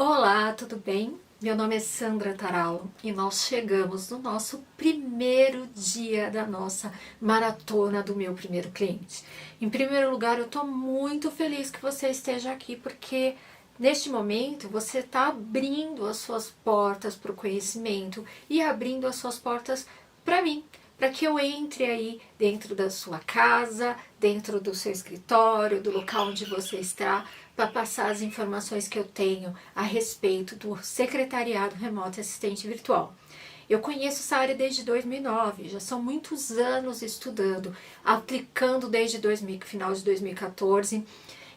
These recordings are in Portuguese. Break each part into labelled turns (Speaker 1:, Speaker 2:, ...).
Speaker 1: Olá, tudo bem? Meu nome é Sandra Taralo e nós chegamos no nosso primeiro dia da nossa maratona do meu primeiro cliente. Em primeiro lugar, eu estou muito feliz que você esteja aqui porque neste momento você está abrindo as suas portas para o conhecimento e abrindo as suas portas para mim, para que eu entre aí dentro da sua casa, dentro do seu escritório, do local onde você está, para passar as informações que eu tenho a respeito do secretariado remoto e assistente virtual. Eu conheço essa área desde 2009, já são muitos anos estudando, aplicando desde final de 2014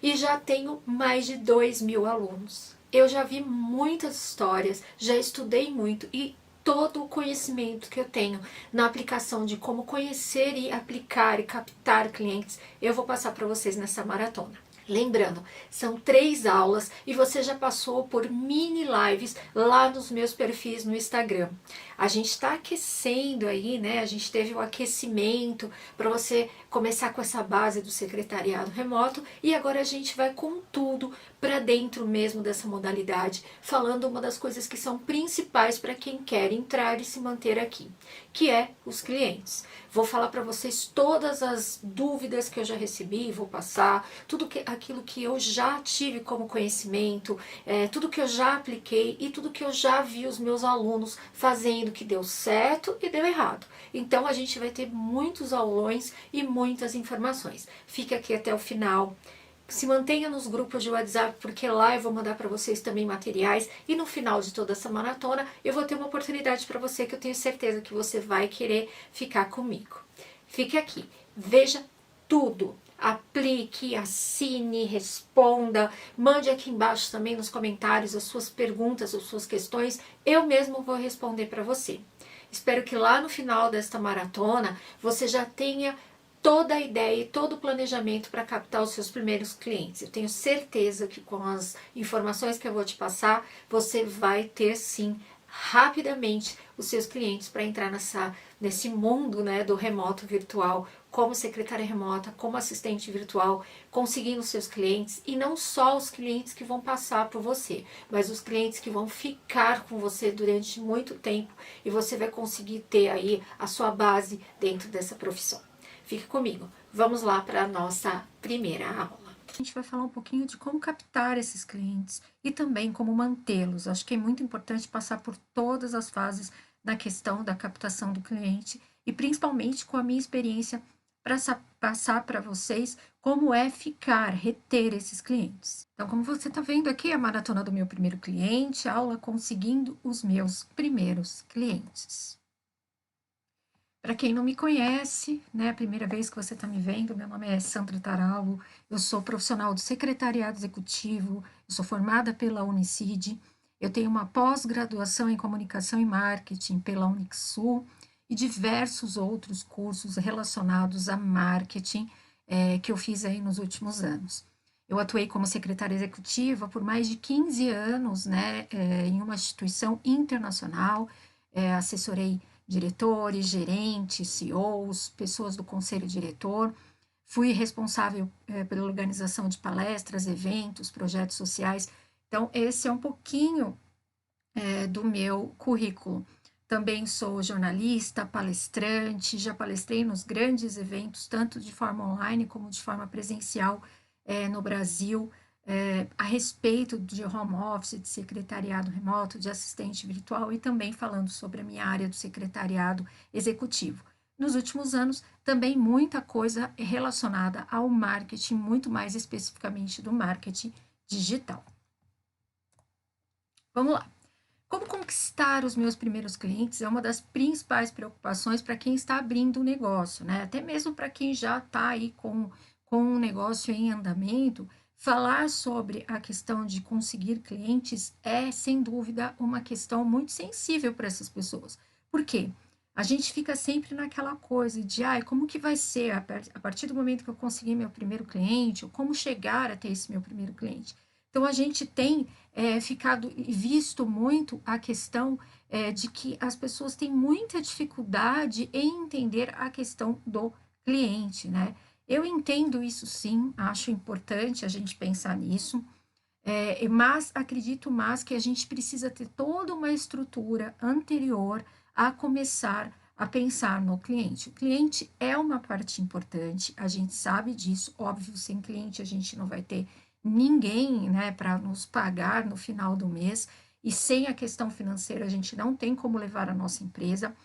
Speaker 1: e já tenho mais de 2.000 alunos. Eu já vi muitas histórias, já estudei muito e todo o conhecimento que eu tenho na aplicação de como conhecer e aplicar e captar clientes, eu vou passar para vocês nessa maratona. Lembrando, são 3 aulas e você já passou por mini lives lá nos meus perfis no Instagram. A gente está aquecendo aí, né? A gente teve o aquecimento para você começar com essa base do secretariado remoto e agora a gente vai com tudo para dentro mesmo dessa modalidade, falando uma das coisas que são principais para quem quer entrar e se manter aqui, que é os clientes. Vou falar para vocês todas as dúvidas que eu já recebi, vou passar aquilo que eu já tive como conhecimento, tudo que eu já apliquei e tudo que eu já vi os meus alunos fazendo que deu certo e deu errado. Então a gente vai ter muitos aulões e muitas informações. Fique aqui até o final. Se mantenha nos grupos de WhatsApp, porque lá eu vou mandar para vocês também materiais e no final de toda essa maratona eu vou ter uma oportunidade para você que eu tenho certeza que você vai querer ficar comigo. Fique aqui, veja tudo, aplique, assine, responda, mande aqui embaixo também nos comentários as suas perguntas, as suas questões, eu mesmo vou responder para você. Espero que lá no final desta maratona você já tenha toda a ideia e todo o planejamento para captar os seus primeiros clientes. Eu tenho certeza que com as informações que eu vou te passar, você vai ter sim rapidamente os seus clientes para entrar nesse mundo, né, do remoto virtual, como secretária remota, como assistente virtual, conseguindo seus clientes e não só os clientes que vão passar por você, mas os clientes que vão ficar com você durante muito tempo e você vai conseguir ter aí a sua base dentro dessa profissão. Fique comigo, vamos lá para a nossa primeira aula. A gente vai falar um pouquinho de como captar esses clientes e também como mantê-los. Acho que é muito importante passar por todas as fases da questão da captação do cliente e principalmente com a minha experiência para passar para vocês como é ficar, reter esses clientes. Então, como você está vendo aqui, a maratona do meu primeiro cliente, a aula conseguindo os meus primeiros clientes. Para quem não me conhece, né, a primeira vez que você está me vendo, meu nome é Sandra Taralo, eu sou profissional do secretariado executivo, eu sou formada pela Unicid, eu tenho uma pós-graduação em comunicação e marketing pela Unixul e diversos outros cursos relacionados a marketing que eu fiz aí nos últimos anos. Eu atuei como secretária executiva por mais de 15 anos, né, em uma instituição internacional, assessorei diretores, gerentes, CEOs, pessoas do conselho diretor. Fui responsável pela organização de palestras, eventos, projetos sociais. Então, esse é um pouquinho do meu currículo. Também sou jornalista, palestrante, já palestrei nos grandes eventos, tanto de forma online como de forma presencial no Brasil, a respeito de home office, de secretariado remoto, de assistente virtual e também falando sobre a minha área do secretariado executivo. Nos últimos anos, também muita coisa relacionada ao marketing, muito mais especificamente do marketing digital. Vamos lá. Como conquistar os meus primeiros clientes é uma das principais preocupações para quem está abrindo um negócio, né? Até mesmo para quem já está aí com um negócio em andamento, falar sobre a questão de conseguir clientes é, sem dúvida, uma questão muito sensível para essas pessoas. Por quê? A gente fica sempre naquela coisa de, como que vai ser a partir do momento que eu conseguir meu primeiro cliente, ou como chegar até esse meu primeiro cliente. Então, a gente tem ficado e visto muito a questão de que as pessoas têm muita dificuldade em entender a questão do cliente, né? Eu entendo isso sim, acho importante a gente pensar nisso. Mas acredito mais que a gente precisa ter toda uma estrutura anterior a começar a pensar no cliente. O cliente é uma parte importante, a gente sabe disso, óbvio, sem cliente a gente não vai ter ninguém, né, para nos pagar no final do mês, e sem a questão financeira a gente não tem como levar a nossa empresa.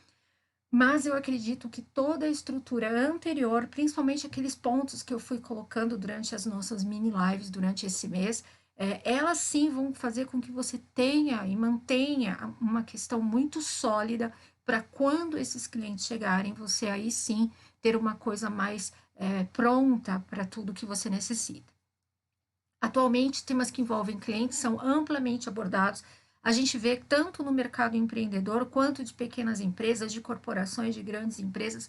Speaker 1: Mas eu acredito que toda a estrutura anterior, principalmente aqueles pontos que eu fui colocando durante as nossas mini lives durante esse mês, elas sim vão fazer com que você tenha e mantenha uma questão muito sólida para quando esses clientes chegarem, você aí sim ter uma coisa mais pronta para tudo que você necessita. Atualmente, temas que envolvem clientes são amplamente abordados. A gente vê tanto no mercado empreendedor quanto de pequenas empresas, de corporações, de grandes empresas.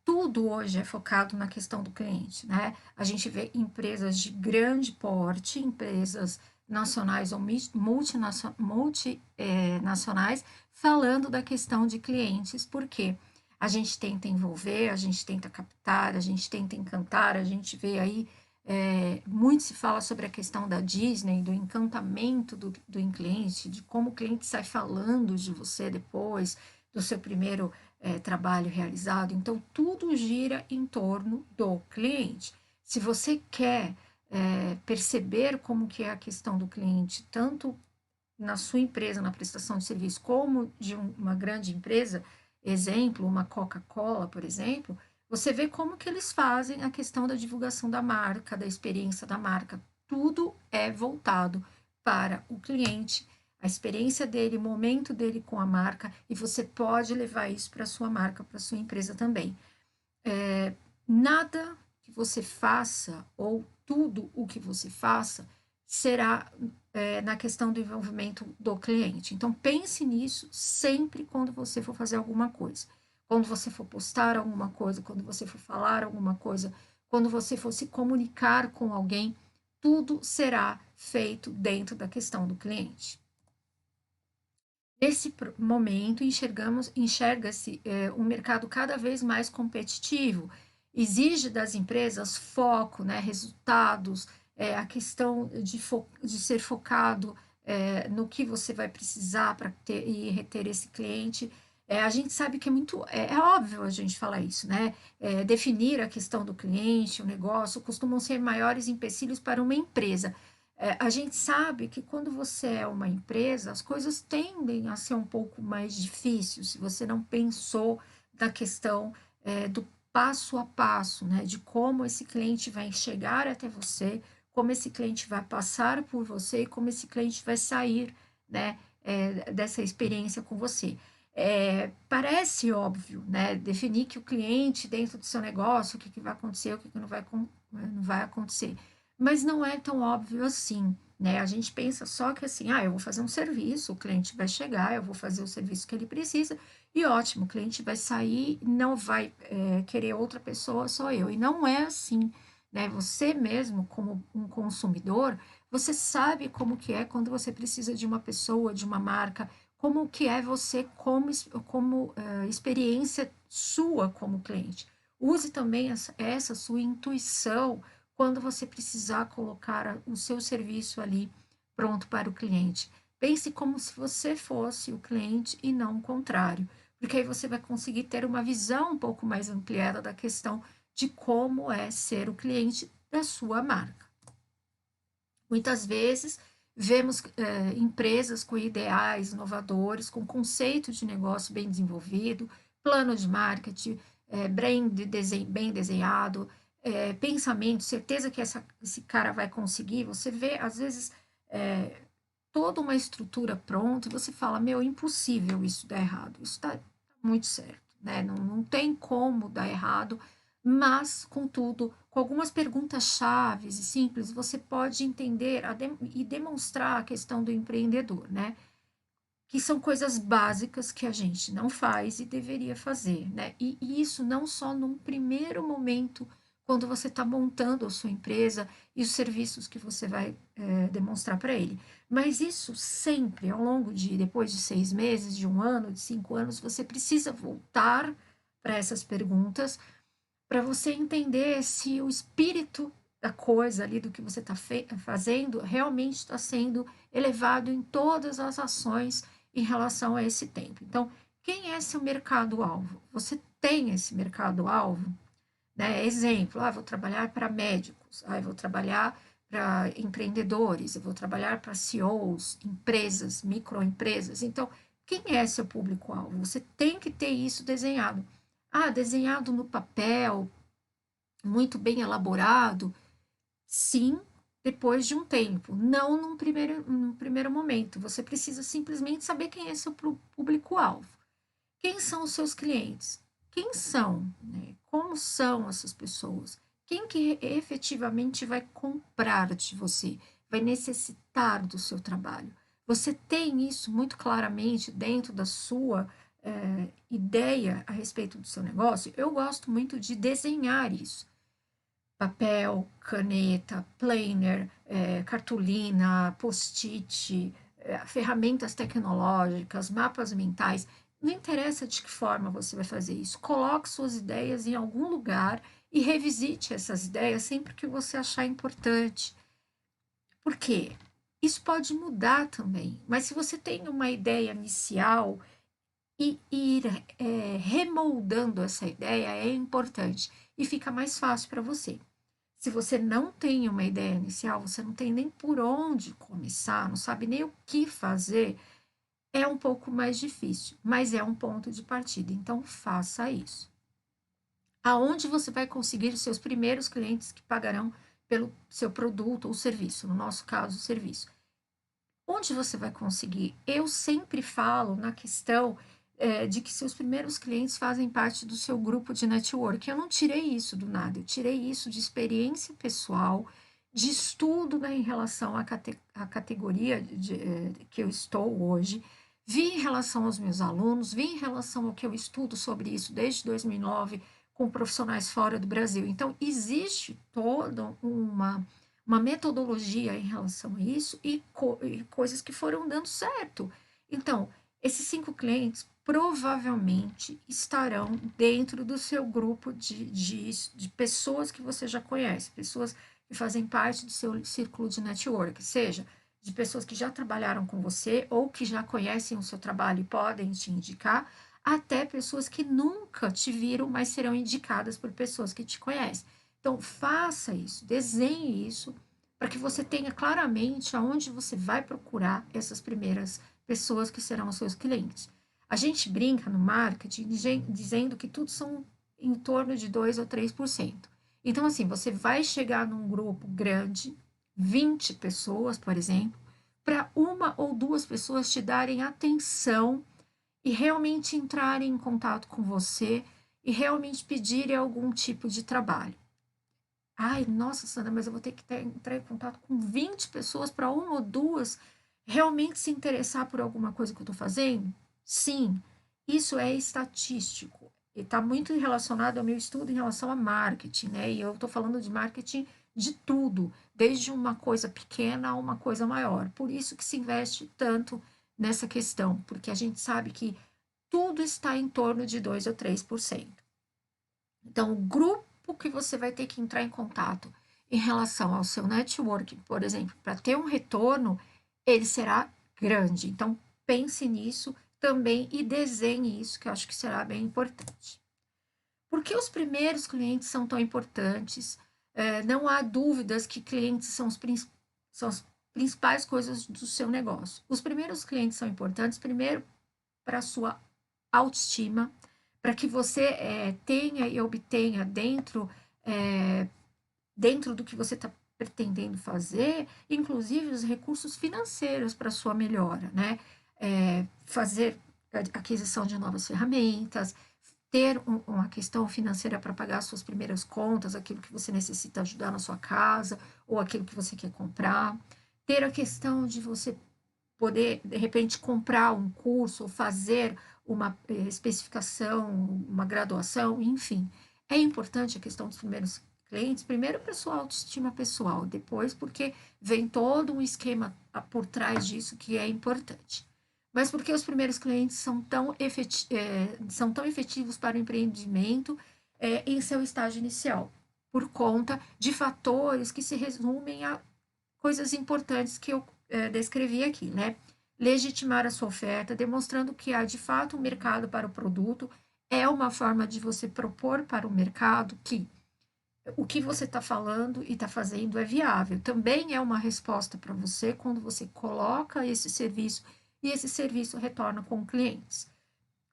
Speaker 1: Tudo hoje é focado na questão do cliente, né? A gente vê empresas de grande porte, empresas nacionais ou multinacionais, falando da questão de clientes, porque a gente tenta envolver, a gente tenta captar, a gente tenta encantar, a gente vê aí muito se fala sobre a questão da Disney, do encantamento do cliente, de como o cliente sai falando de você depois do seu primeiro trabalho realizado. Então, tudo gira em torno do cliente. Se você quer perceber como que é a questão do cliente, tanto na sua empresa, na prestação de serviço, como de uma grande empresa, exemplo, uma Coca-Cola, por exemplo, você vê como que eles fazem a questão da divulgação da marca, da experiência da marca. Tudo é voltado para o cliente, a experiência dele, o momento dele com a marca, e você pode levar isso para a sua marca, para a sua empresa também. Nada que você faça, ou tudo o que você faça, será na questão do envolvimento do cliente. Então, pense nisso sempre quando você for fazer alguma coisa. Quando você for postar alguma coisa, quando você for falar alguma coisa, quando você for se comunicar com alguém, tudo será feito dentro da questão do cliente. Nesse momento, enxerga-se um mercado cada vez mais competitivo, exige das empresas foco, né, resultados, a questão de ser focado no que você vai precisar para ter e reter esse cliente. A gente sabe que é óbvio a gente falar isso, né? Definir a questão do cliente, o negócio, costumam ser maiores empecilhos para uma empresa. A gente sabe que quando você é uma empresa, as coisas tendem a ser um pouco mais difíceis, se você não pensou na questão do passo a passo, né, de como esse cliente vai chegar até você, como esse cliente vai passar por você e como esse cliente vai sair, né, dessa experiência com você. Parece óbvio, né, definir que o cliente dentro do seu negócio, o que vai acontecer, o que não vai acontecer, mas não é tão óbvio assim, né? A gente pensa só que assim, eu vou fazer um serviço, o cliente vai chegar, eu vou fazer o serviço que ele precisa, e ótimo, o cliente vai sair, não vai querer outra pessoa, só eu. E não é assim, né? Você mesmo, como um consumidor, você sabe como que é quando você precisa de uma pessoa, de uma marca, como que é você como experiência sua como cliente. Use também essa sua intuição quando você precisar colocar o seu serviço ali pronto para o cliente. Pense como se você fosse o cliente e não o contrário, porque aí você vai conseguir ter uma visão um pouco mais ampliada da questão de como é ser o cliente da sua marca. Muitas vezes vemos empresas com ideais inovadores, com conceito de negócio bem desenvolvido, plano de marketing, bem desenhado, pensamento, certeza que esse cara vai conseguir. Você vê, às vezes, toda uma estrutura pronta e você fala, meu, impossível isso dar errado, isso está muito certo, né? Não tem como dar errado, mas, contudo, com algumas perguntas chaves e simples, você pode entender e demonstrar a questão do empreendedor, né? Que são coisas básicas que a gente não faz e deveria fazer, né? E isso não só num primeiro momento, quando você está montando a sua empresa e os serviços que você vai demonstrar para ele, mas isso sempre, ao longo depois de 6 meses, de 1 ano, de 5 anos, você precisa voltar para essas perguntas para você entender se o espírito da coisa ali, do que você está fazendo, realmente está sendo elevado em todas as ações em relação a esse tempo. Então, quem é seu mercado-alvo? Você tem esse mercado-alvo? Né? Exemplo, vou trabalhar para médicos, eu vou trabalhar para empreendedores, eu vou trabalhar para CEOs, empresas, microempresas. Então, quem é seu público-alvo? Você tem que ter isso desenhado. Desenhado no papel, muito bem elaborado, sim, depois de um tempo, não num primeiro momento. Você precisa simplesmente saber quem é seu público-alvo. Quem são os seus clientes? Quem são? Né? Como são essas pessoas? Quem que efetivamente vai comprar de você? Vai necessitar do seu trabalho? Você tem isso muito claramente dentro da sua ideia a respeito do seu negócio? Eu gosto muito de desenhar isso. Papel, caneta, planner, cartolina, post-it, ferramentas tecnológicas, mapas mentais. Não interessa de que forma você vai fazer isso. Coloque suas ideias em algum lugar e revisite essas ideias sempre que você achar importante. Por quê? Isso pode mudar também, mas se você tem uma ideia inicial e ir remoldando essa ideia é importante e fica mais fácil para você. Se você não tem uma ideia inicial, você não tem nem por onde começar, não sabe nem o que fazer, é um pouco mais difícil, mas é um ponto de partida. Então, faça isso. Aonde você vai conseguir os seus primeiros clientes que pagarão pelo seu produto ou serviço? No nosso caso, serviço. Onde você vai conseguir? Eu sempre falo na questão de que seus primeiros clientes fazem parte do seu grupo de network. Eu não tirei isso do nada, eu tirei isso de experiência pessoal, de estudo, né, em relação à categoria que eu estou hoje, vi em relação aos meus alunos, vi em relação ao que eu estudo sobre isso desde 2009 com profissionais fora do Brasil. Então, existe toda uma metodologia em relação a isso e coisas que foram dando certo. Então, esses 5 clientes provavelmente estarão dentro do seu grupo de pessoas que você já conhece, pessoas que fazem parte do seu círculo de network, seja de pessoas que já trabalharam com você ou que já conhecem o seu trabalho e podem te indicar, até pessoas que nunca te viram, mas serão indicadas por pessoas que te conhecem. Então, faça isso, desenhe isso, para que você tenha claramente aonde você vai procurar essas primeiras pessoas que serão os seus clientes. A gente brinca no marketing dizendo que tudo são em torno de 2 ou 3%. Então, assim, você vai chegar num grupo grande, 20 pessoas, por exemplo, para uma ou duas pessoas te darem atenção e realmente entrarem em contato com você e realmente pedirem algum tipo de trabalho. Ai, nossa, Sandra, mas eu vou ter que entrar em contato com 20 pessoas para uma ou duas realmente se interessar por alguma coisa que eu estou fazendo? Sim, isso é estatístico. E está muito relacionado ao meu estudo em relação a marketing, né? E eu estou falando de marketing de tudo, desde uma coisa pequena a uma coisa maior. Por isso que se investe tanto nessa questão, porque a gente sabe que tudo está em torno de 2 ou 3%. Então, o grupo que você vai ter que entrar em contato em relação ao seu network, por exemplo, para ter um retorno, ele será grande. Então, pense nisso também e desenhe isso, que eu acho que será bem importante. Por que os primeiros clientes são tão importantes? Não há dúvidas que clientes são as principais coisas do seu negócio. Os primeiros clientes são importantes, primeiro, para a sua autoestima, para que você tenha e obtenha dentro do que você está pretendendo fazer, inclusive os recursos financeiros para sua melhora, né? Fazer aquisição de novas ferramentas, ter uma questão financeira para pagar suas primeiras contas, aquilo que você necessita ajudar na sua casa, ou aquilo que você quer comprar, ter a questão de você poder, de repente, comprar um curso ou fazer uma especificação, uma graduação, enfim. É importante a questão dos primeiros clientes, primeiro para sua autoestima pessoal, depois porque vem todo um esquema por trás disso que é importante. Mas porque os primeiros clientes são tão efetivos para o empreendimento em seu estágio inicial? por conta de fatores que se resumem a coisas importantes que eu descrevi aqui, né? Legitimar a sua oferta, demonstrando que há de fato um mercado para o produto, é uma forma de você propor para o mercado que o que você está falando e está fazendo é viável. Também é uma resposta para você quando você coloca esse serviço e esse serviço retorna com clientes.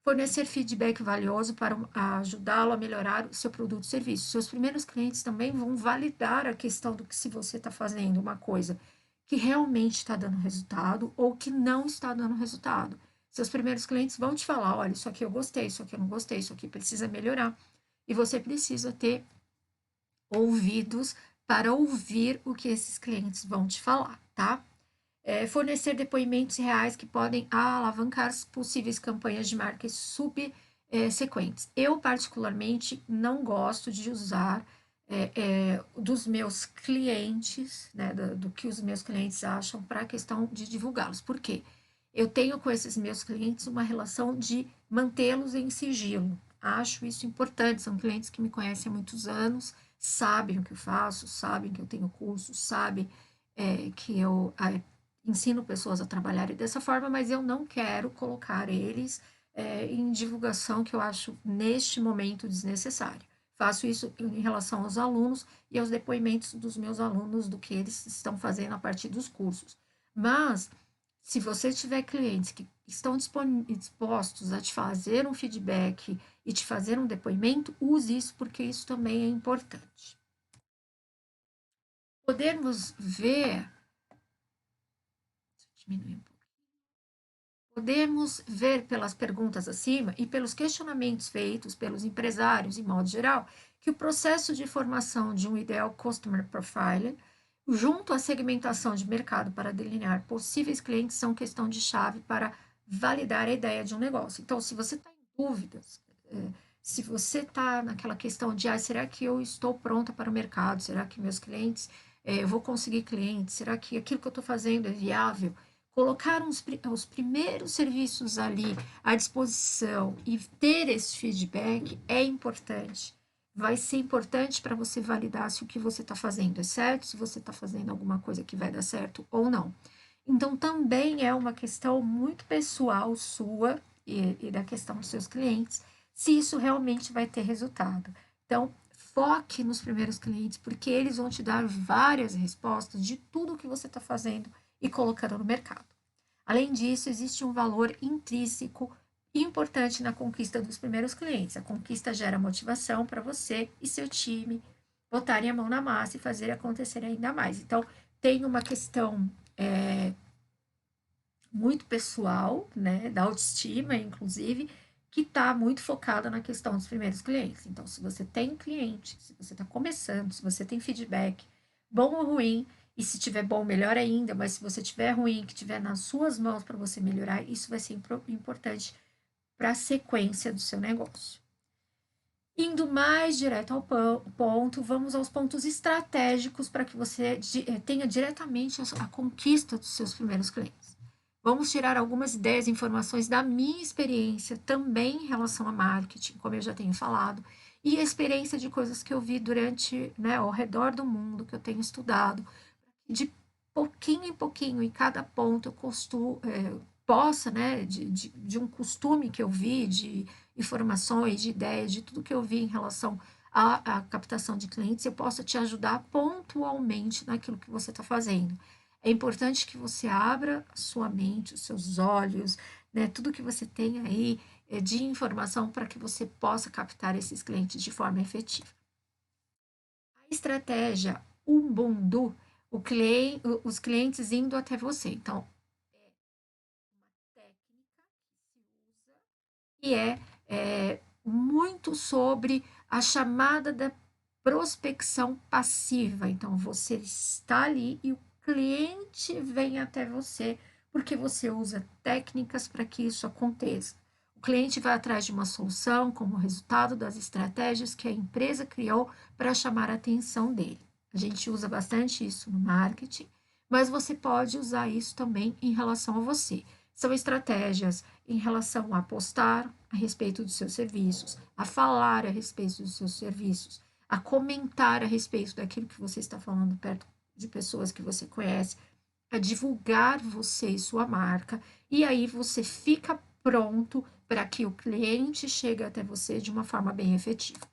Speaker 1: Fornecer feedback valioso para ajudá-lo a melhorar o seu produto ou serviço. Seus primeiros clientes também vão validar a questão do que se você está fazendo uma coisa que realmente está dando resultado ou que não está dando resultado. Seus primeiros clientes vão te falar, olha, isso aqui eu gostei, isso aqui eu não gostei, isso aqui precisa melhorar. E você precisa ter ouvidos para ouvir o que esses clientes vão te falar, tá? Fornecer depoimentos reais que podem alavancar as possíveis campanhas de marketing subsequentes. Eu, particularmente, não gosto de usar dos meus clientes, né, do que os meus clientes acham para a questão de divulgá-los. Por quê? Eu tenho com esses meus clientes uma relação de mantê-los em sigilo. Acho isso importante. São clientes que me conhecem há muitos anos, sabem o que eu faço, sabem que eu tenho curso, sabem que eu ensino pessoas a trabalharem dessa forma, mas eu não quero colocar eles em divulgação que eu acho neste momento desnecessário. Faço isso em relação aos alunos e aos depoimentos dos meus alunos do que eles estão fazendo a partir dos cursos. Mas, se você tiver clientes que estão dispostos a te fazer um feedback e te fazer um depoimento, use isso porque isso também é importante. Podemos ver, diminuir um pouco. Podemos ver pelas perguntas acima e pelos questionamentos feitos pelos empresários, em modo geral, que o processo de formação de um ideal Customer Profile, junto à segmentação de mercado para delinear possíveis clientes, são questão de chave para validar a ideia de um negócio. Então, se você está em dúvidas, se você está naquela questão de, será que eu estou pronta para o mercado? Será que meus clientes, eu vou conseguir clientes? Será que aquilo que eu estou fazendo é viável? Colocar os primeiros serviços ali à disposição e ter esse feedback é importante. Vai ser importante para você validar se o que você está fazendo é certo, se você está fazendo alguma coisa que vai dar certo ou não. Então, também é uma questão muito pessoal sua e da questão dos seus clientes, se isso realmente vai ter resultado. Então, foque nos primeiros clientes, porque eles vão te dar várias respostas de tudo o que você está fazendo e colocando no mercado. Além disso, existe um valor intrínseco importante na conquista dos primeiros clientes. A conquista gera motivação para você e seu time botarem a mão na massa e fazer acontecer ainda mais. Então, tem uma questão muito pessoal, né, da autoestima, inclusive, que está muito focada na questão dos primeiros clientes. Então, se você tem cliente, se você está começando, se você tem feedback, bom ou ruim, e se tiver bom, melhor ainda, mas se você tiver ruim, que tiver nas suas mãos para você melhorar, isso vai ser importante para a sequência do seu negócio. Indo mais direto ao ponto, vamos aos pontos estratégicos para que você tenha diretamente a conquista dos seus primeiros clientes. Vamos tirar algumas ideias e informações da minha experiência também em relação a marketing, como eu já tenho falado, e a experiência de coisas que eu vi durante, né, ao redor do mundo, que eu tenho estudado, de pouquinho em pouquinho, em cada ponto, eu possa, né, de um costume que eu vi, de informações, de ideias, de tudo que eu vi em relação à captação de clientes, eu possa te ajudar pontualmente naquilo que você está fazendo. É importante que você abra a sua mente, os seus olhos, né, tudo que você tem aí de informação para que você possa captar esses clientes de forma efetiva. A estratégia Ubuntu, os clientes indo até você. Então, é uma técnica que se usa e muito sobre a chamada da prospecção passiva. Então, você está ali e o cliente vem até você porque você usa técnicas para que isso aconteça. O cliente vai atrás de uma solução como resultado das estratégias que a empresa criou para chamar a atenção dele. A gente usa bastante isso no marketing, mas você pode usar isso também em relação a você. São estratégias em relação a postar a respeito dos seus serviços, a falar a respeito dos seus serviços, a comentar a respeito daquilo que você está falando perto de pessoas que você conhece, a divulgar você e sua marca, e aí você fica pronto para que o cliente chegue até você de uma forma bem efetiva.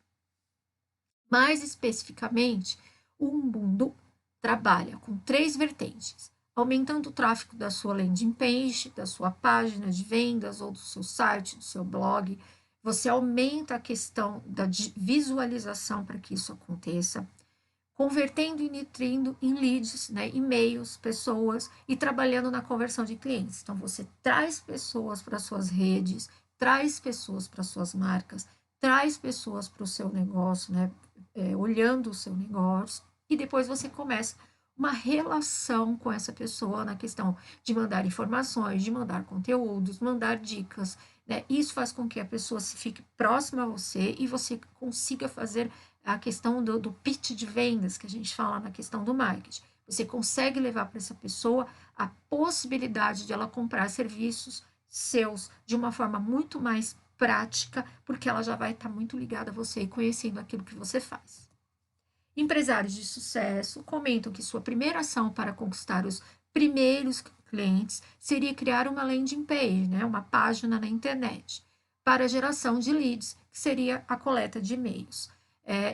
Speaker 1: Mais especificamente, o Ubuntu trabalha com 3 vertentes: aumentando o tráfego da sua landing page, da sua página de vendas ou do seu site, do seu blog. Você aumenta a questão da visualização para que isso aconteça, convertendo e nutrindo em leads, né, e-mails, pessoas, e trabalhando na conversão de clientes. Então, você traz pessoas para suas redes, traz pessoas para suas marcas, traz pessoas para o seu negócio, né, olhando o seu negócio, e depois você começa uma relação com essa pessoa na questão de mandar informações, de mandar conteúdos, mandar dicas, né? Isso faz com que a pessoa se fique próxima a você e você consiga fazer a questão do pitch de vendas, que a gente fala na questão do marketing. Você consegue levar para essa pessoa a possibilidade de ela comprar serviços seus de uma forma muito mais prática, porque ela já vai estar muito ligada a você e conhecendo aquilo que você faz. Empresários de sucesso comentam que sua primeira ação para conquistar os primeiros clientes seria criar uma landing page, né, uma página na internet, para a geração de leads, que seria a coleta de e-mails.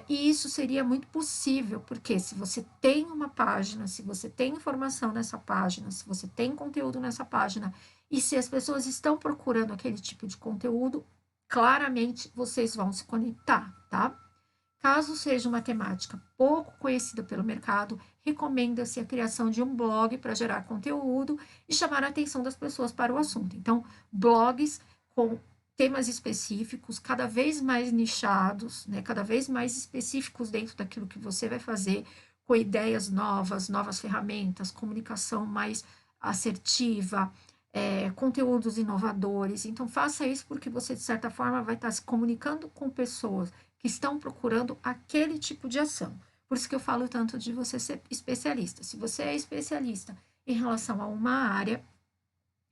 Speaker 1: E isso seria muito possível, porque se você tem uma página, se você tem informação nessa página, se você tem conteúdo nessa página, e se as pessoas estão procurando aquele tipo de conteúdo, claramente vocês vão se conectar, tá? Caso seja uma temática pouco conhecida pelo mercado, recomenda-se a criação de um blog para gerar conteúdo e chamar a atenção das pessoas para o assunto. Então, blogs com temas específicos, cada vez mais nichados, né, cada vez mais específicos dentro daquilo que você vai fazer, com ideias novas, novas ferramentas, comunicação mais assertiva, conteúdos inovadores. Então, faça isso porque você, de certa forma, vai estar se comunicando com pessoas que estão procurando aquele tipo de ação. Por isso que eu falo tanto de você ser especialista. Se você é especialista em relação a uma área,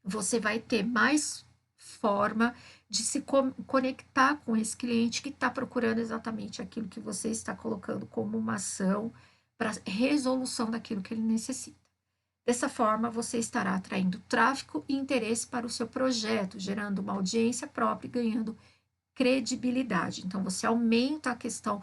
Speaker 1: você vai ter mais forma de se conectar com esse cliente que está procurando exatamente aquilo que você está colocando como uma ação para resolução daquilo que ele necessita. Dessa forma, você estará atraindo tráfego e interesse para o seu projeto, gerando uma audiência própria e ganhando credibilidade. Então, você aumenta a questão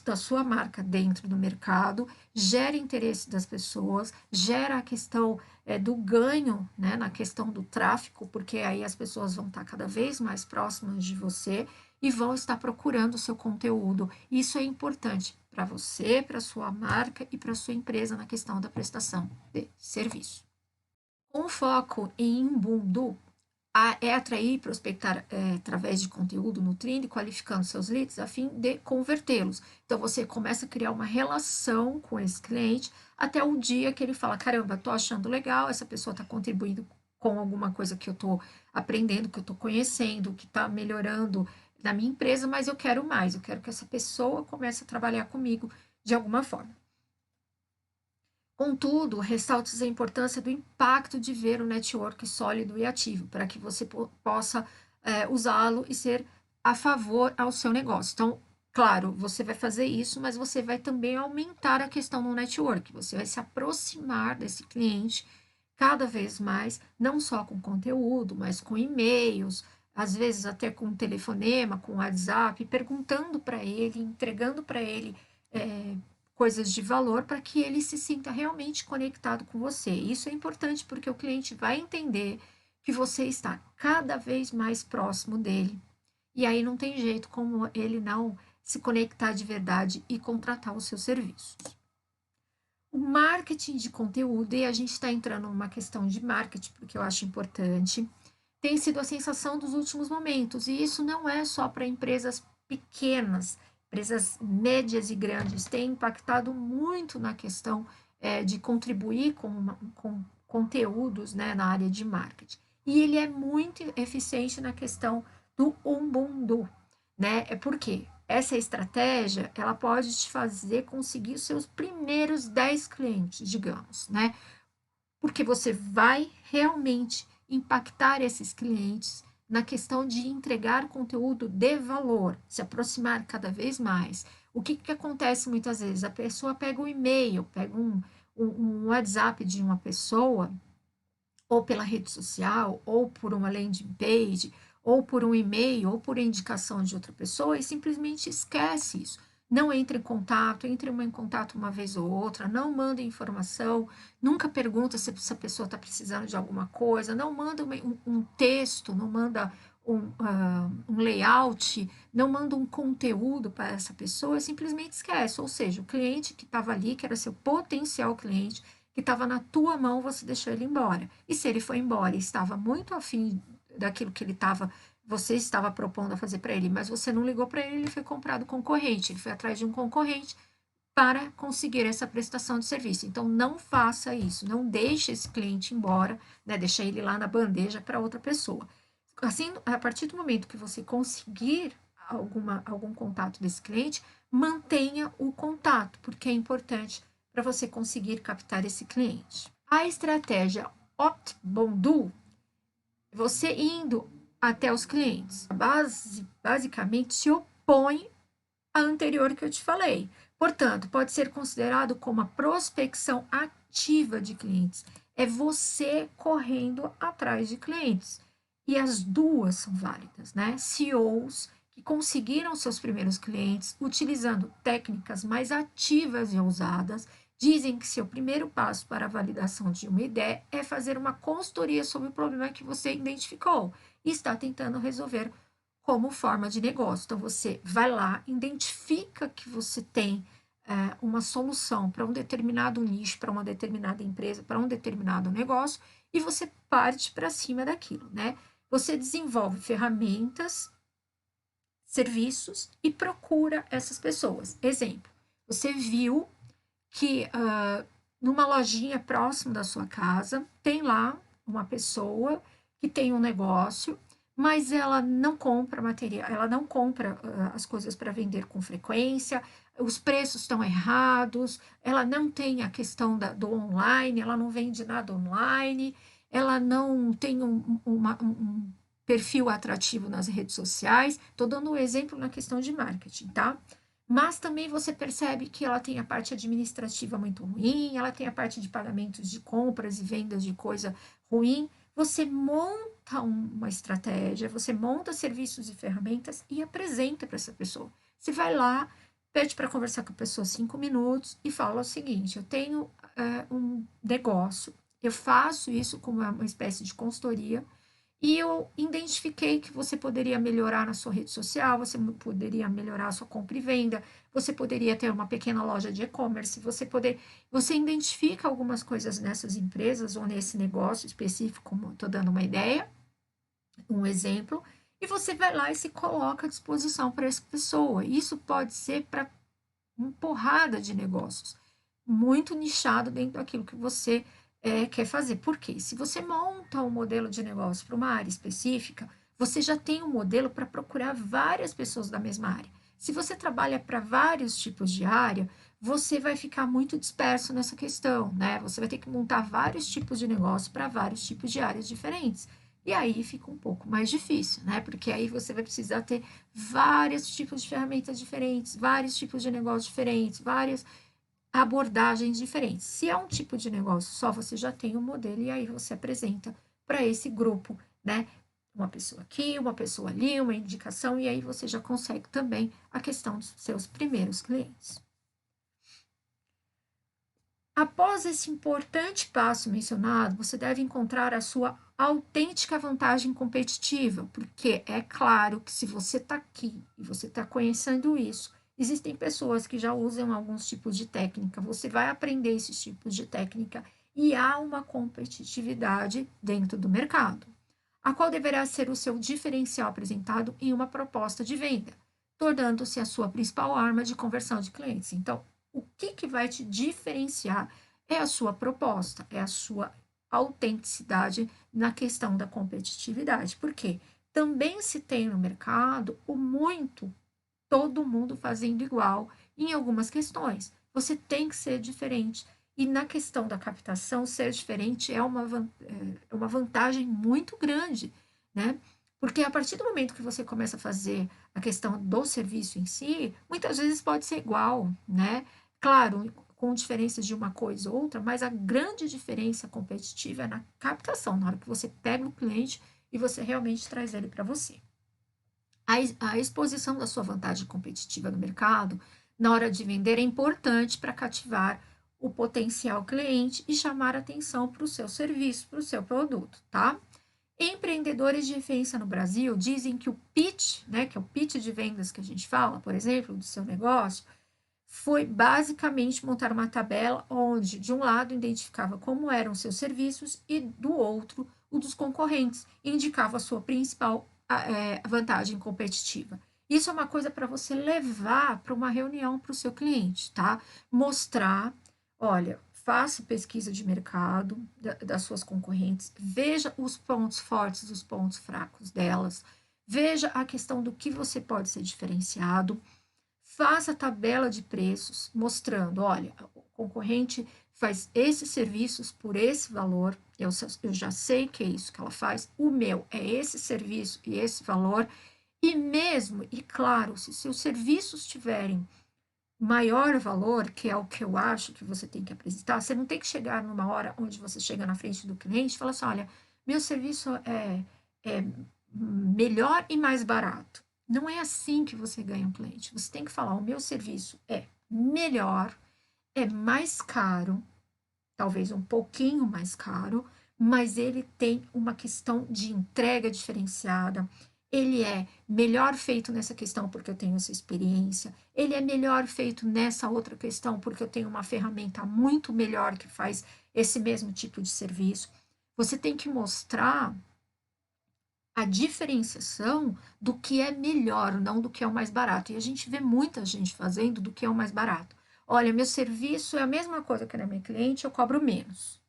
Speaker 1: da sua marca dentro do mercado, gera interesse das pessoas, gera a questão do ganho, né, na questão do tráfego, porque aí as pessoas vão estar cada vez mais próximas de você e vão estar procurando o seu conteúdo. Isso é importante para você, para sua marca e para sua empresa na questão da prestação de serviço. Com foco em Ubuntu, é atrair e prospectar através de conteúdo nutrindo e qualificando seus leads a fim de convertê-los. Então, você começa a criar uma relação com esse cliente até o dia que ele fala, caramba, tô achando legal, essa pessoa está contribuindo com alguma coisa que eu estou aprendendo, que eu estou conhecendo, que está melhorando na minha empresa, mas eu quero mais, eu quero que essa pessoa comece a trabalhar comigo de alguma forma. Contudo, ressalta a importância do impacto de ver o network sólido e ativo, para que você possa usá-lo e ser a favor ao seu negócio. Então, claro, você vai fazer isso, mas você vai também aumentar a questão do network. Você vai se aproximar desse cliente cada vez mais, não só com conteúdo, mas com e-mails, às vezes até com telefonema, com WhatsApp, perguntando para ele, entregando para ele coisas de valor para que ele se sinta realmente conectado com você. Isso é importante porque o cliente vai entender que você está cada vez mais próximo dele. E aí não tem jeito como ele não se conectar de verdade e contratar os seus serviços. O marketing de conteúdo, e a gente está entrando numa questão de marketing, porque eu acho importante, tem sido a sensação dos últimos momentos. E isso não é só para empresas pequenas, empresas médias e grandes, tem impactado muito na questão de contribuir com conteúdos, né, na área de marketing. E ele é muito eficiente na questão do Ubuntu, né? Por quê? Essa estratégia, ela pode te fazer conseguir os seus primeiros 10 clientes, digamos, né? Porque você vai realmente impactar esses clientes na questão de entregar conteúdo de valor, se aproximar cada vez mais, O que, que acontece muitas vezes? A pessoa pega um e-mail, pega um WhatsApp de uma pessoa, ou pela rede social, ou por uma landing page, ou por um e-mail, ou por indicação de outra pessoa, e simplesmente esquece isso. Não entre em contato, entre em contato uma vez ou outra, não manda informação, nunca pergunta se essa pessoa está precisando de alguma coisa, não manda um texto, não manda um layout, não manda um conteúdo para essa pessoa, simplesmente esquece. Ou seja, o cliente que estava ali, que era seu potencial cliente, que estava na tua mão, você deixou ele embora. E se ele foi embora e estava muito afim daquilo que você estava propondo a fazer para ele, mas você não ligou para ele, ele foi comprado concorrente, ele foi atrás de um concorrente para conseguir essa prestação de serviço. Então, não faça isso, não deixe esse cliente embora, né? Deixa ele lá na bandeja para outra pessoa. Assim, a partir do momento que você conseguir algum contato desse cliente, mantenha o contato, porque é importante para você conseguir captar esse cliente. A estratégia Opt-Bondu, você indo até os clientes, basicamente se opõe à anterior que eu te falei. Portanto, pode ser considerado como a prospecção ativa de clientes. É você correndo atrás de clientes. E as duas são válidas, né? CEOs que conseguiram seus primeiros clientes utilizando técnicas mais ativas e ousadas dizem que seu primeiro passo para a validação de uma ideia é fazer uma consultoria sobre o problema que você identificou e está tentando resolver como forma de negócio. Então, você vai lá, identifica que você tem uma solução para um determinado nicho, para uma determinada empresa, para um determinado negócio, e você parte para cima daquilo, né? Você desenvolve ferramentas, serviços e procura essas pessoas. Exemplo, você viu que numa lojinha próximo da sua casa tem lá uma pessoa que tem um negócio, mas ela não compra material, ela não compra as coisas para vender com frequência, os preços estão errados, ela não tem a questão do online, ela não vende nada online, ela não tem um perfil atrativo nas redes sociais. Estou dando um exemplo na questão de marketing, tá? Mas também você percebe que ela tem a parte administrativa muito ruim, ela tem a parte de pagamentos de compras e vendas de coisa ruim. Você monta uma estratégia, você monta serviços e ferramentas e apresenta para essa pessoa. Você vai lá, pede para conversar com a pessoa 5 minutos e fala o seguinte: eu tenho um negócio, eu faço isso como uma espécie de consultoria. E eu identifiquei que você poderia melhorar na sua rede social, você poderia melhorar a sua compra e venda, você poderia ter uma pequena loja de e-commerce, você identifica algumas coisas nessas empresas ou nesse negócio específico, como estou dando uma ideia, um exemplo, e você vai lá e se coloca à disposição para essa pessoa. Isso pode ser para uma porrada de negócios, muito nichado dentro daquilo que você quer fazer. Por quê? Se você monta um modelo de negócio para uma área específica, você já tem um modelo para procurar várias pessoas da mesma área. Se você trabalha para vários tipos de área, você vai ficar muito disperso nessa questão, né? Você vai ter que montar vários tipos de negócio para vários tipos de áreas diferentes. E aí fica um pouco mais difícil, né? Porque aí você vai precisar ter vários tipos de ferramentas diferentes, vários tipos de negócios diferentes, várias abordagens diferentes. Se é um tipo de negócio só, você já tem um modelo e aí você apresenta para esse grupo, né? Uma pessoa aqui, uma pessoa ali, uma indicação, e aí você já consegue também a questão dos seus primeiros clientes. Após esse importante passo mencionado, você deve encontrar a sua autêntica vantagem competitiva, porque é claro que se você está aqui e você está conhecendo isso, existem pessoas que já usam alguns tipos de técnica, você vai aprender esses tipos de técnica e há uma competitividade dentro do mercado, a qual deverá ser o seu diferencial apresentado em uma proposta de venda, tornando-se a sua principal arma de conversão de clientes. Então, o que vai te diferenciar é a sua proposta, é a sua autenticidade na questão da competitividade. Por quê? Também se tem no mercado o muito, todo mundo fazendo igual em algumas questões. Você tem que ser diferente. E na questão da captação, ser diferente é uma vantagem muito grande, né? Porque a partir do momento que você começa a fazer a questão do serviço em si, muitas vezes pode ser igual, né? Claro, com diferenças de uma coisa ou outra, mas a grande diferença competitiva é na captação, na hora que você pega o cliente e você realmente traz ele para você. A exposição da sua vantagem competitiva no mercado, na hora de vender, é importante para cativar o potencial cliente e chamar atenção para o seu serviço, para o seu produto, tá? Empreendedores de referência no Brasil dizem que o pitch, né, que é o pitch de vendas que a gente fala, por exemplo, do seu negócio, foi basicamente montar uma tabela onde, de um lado, identificava como eram seus serviços e, do outro, o dos concorrentes, e indicava a sua principal vantagem competitiva. Isso é uma coisa para você levar para uma reunião para o seu cliente, tá? Mostrar, olha, faça pesquisa de mercado das suas concorrentes, veja os pontos fortes e os pontos fracos delas, veja a questão do que você pode ser diferenciado, faça tabela de preços mostrando, olha, o concorrente faz esses serviços por esse valor, eu já sei que é isso que ela faz, o meu é esse serviço e esse valor, e mesmo, e claro, se seus serviços tiverem maior valor, que é o que eu acho que você tem que apresentar, você não tem que chegar numa hora onde você chega na frente do cliente e fala assim, olha, meu serviço é melhor e mais barato. Não é assim que você ganha um cliente. Você tem que falar, o meu serviço é melhor, é mais caro, talvez um pouquinho mais caro, mas ele tem uma questão de entrega diferenciada, ele é melhor feito nessa questão porque eu tenho essa experiência, ele é melhor feito nessa outra questão porque eu tenho uma ferramenta muito melhor que faz esse mesmo tipo de serviço. Você tem que mostrar a diferenciação do que é melhor, não do que é o mais barato. E a gente vê muita gente fazendo do que é o mais barato. Olha, meu serviço é a mesma coisa que na minha cliente, eu cobro menos.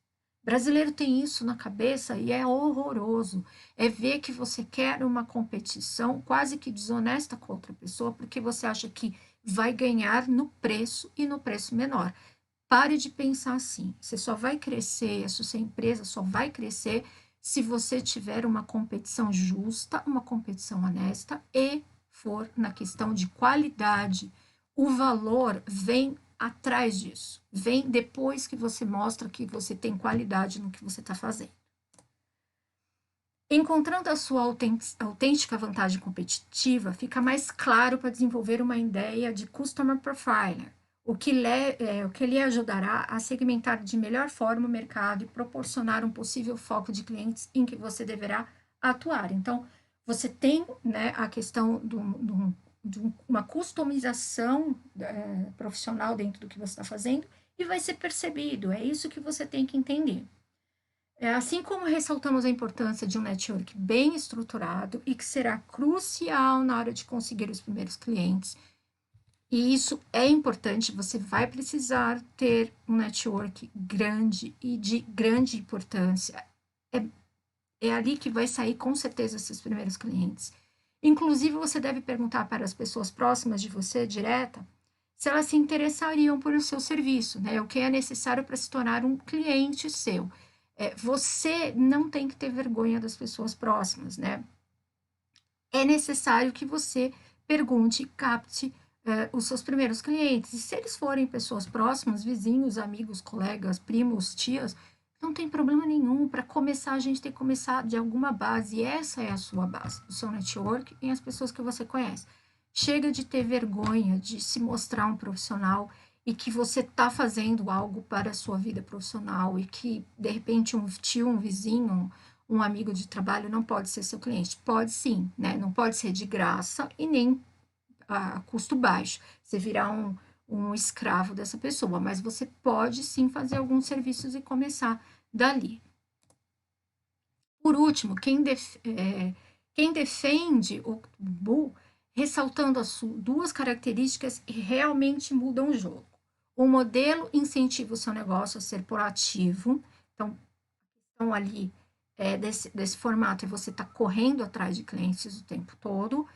Speaker 1: Brasileiro tem isso na cabeça e é horroroso. É ver que você quer uma competição quase que desonesta com outra pessoa, porque você acha que vai ganhar no preço e no preço menor. Pare de pensar assim. Você só vai crescer, a sua empresa só vai crescer se você tiver uma competição justa, uma competição honesta e for na questão de qualidade. O valor vem atrás disso, vem depois que você mostra que você tem qualidade no que você está fazendo. Encontrando a sua autêntica vantagem competitiva, fica mais claro para desenvolver uma ideia de Customer Profiler, o que lhe ajudará a segmentar de melhor forma o mercado e proporcionar um possível foco de clientes em que você deverá atuar. Então, você tem, né, a questão de uma customização profissional dentro do que você está fazendo e vai ser percebido, é isso que você tem que entender. Assim como ressaltamos a importância de um network bem estruturado e que será crucial na hora de conseguir os primeiros clientes, e isso é importante, você vai precisar ter um network grande e de grande importância. É ali que vai sair com certeza esses primeiros clientes. Inclusive, você deve perguntar para as pessoas próximas de você, direta, se elas se interessariam por o seu serviço, né? O que é necessário para se tornar um cliente seu. Você não tem que ter vergonha das pessoas próximas, né? É necessário que você pergunte, capte os seus primeiros clientes. E se eles forem pessoas próximas, vizinhos, amigos, colegas, primos, tias, não tem problema nenhum. Para começar, a gente tem que começar de alguma base. E essa é a sua base, o seu network e as pessoas que você conhece. Chega de ter vergonha de se mostrar um profissional e que você está fazendo algo para a sua vida profissional e que, de repente, um tio, um vizinho, um amigo de trabalho não pode ser seu cliente. Pode sim, né? Não pode ser de graça e nem a custo baixo. Você virar um escravo dessa pessoa, mas você pode sim fazer alguns serviços e começar dali. Por último, quem defende o Bull, ressaltando as duas características que realmente mudam o jogo. O modelo incentiva o seu negócio a ser proativo, então ali desse formato é você estar correndo atrás de clientes o tempo todo.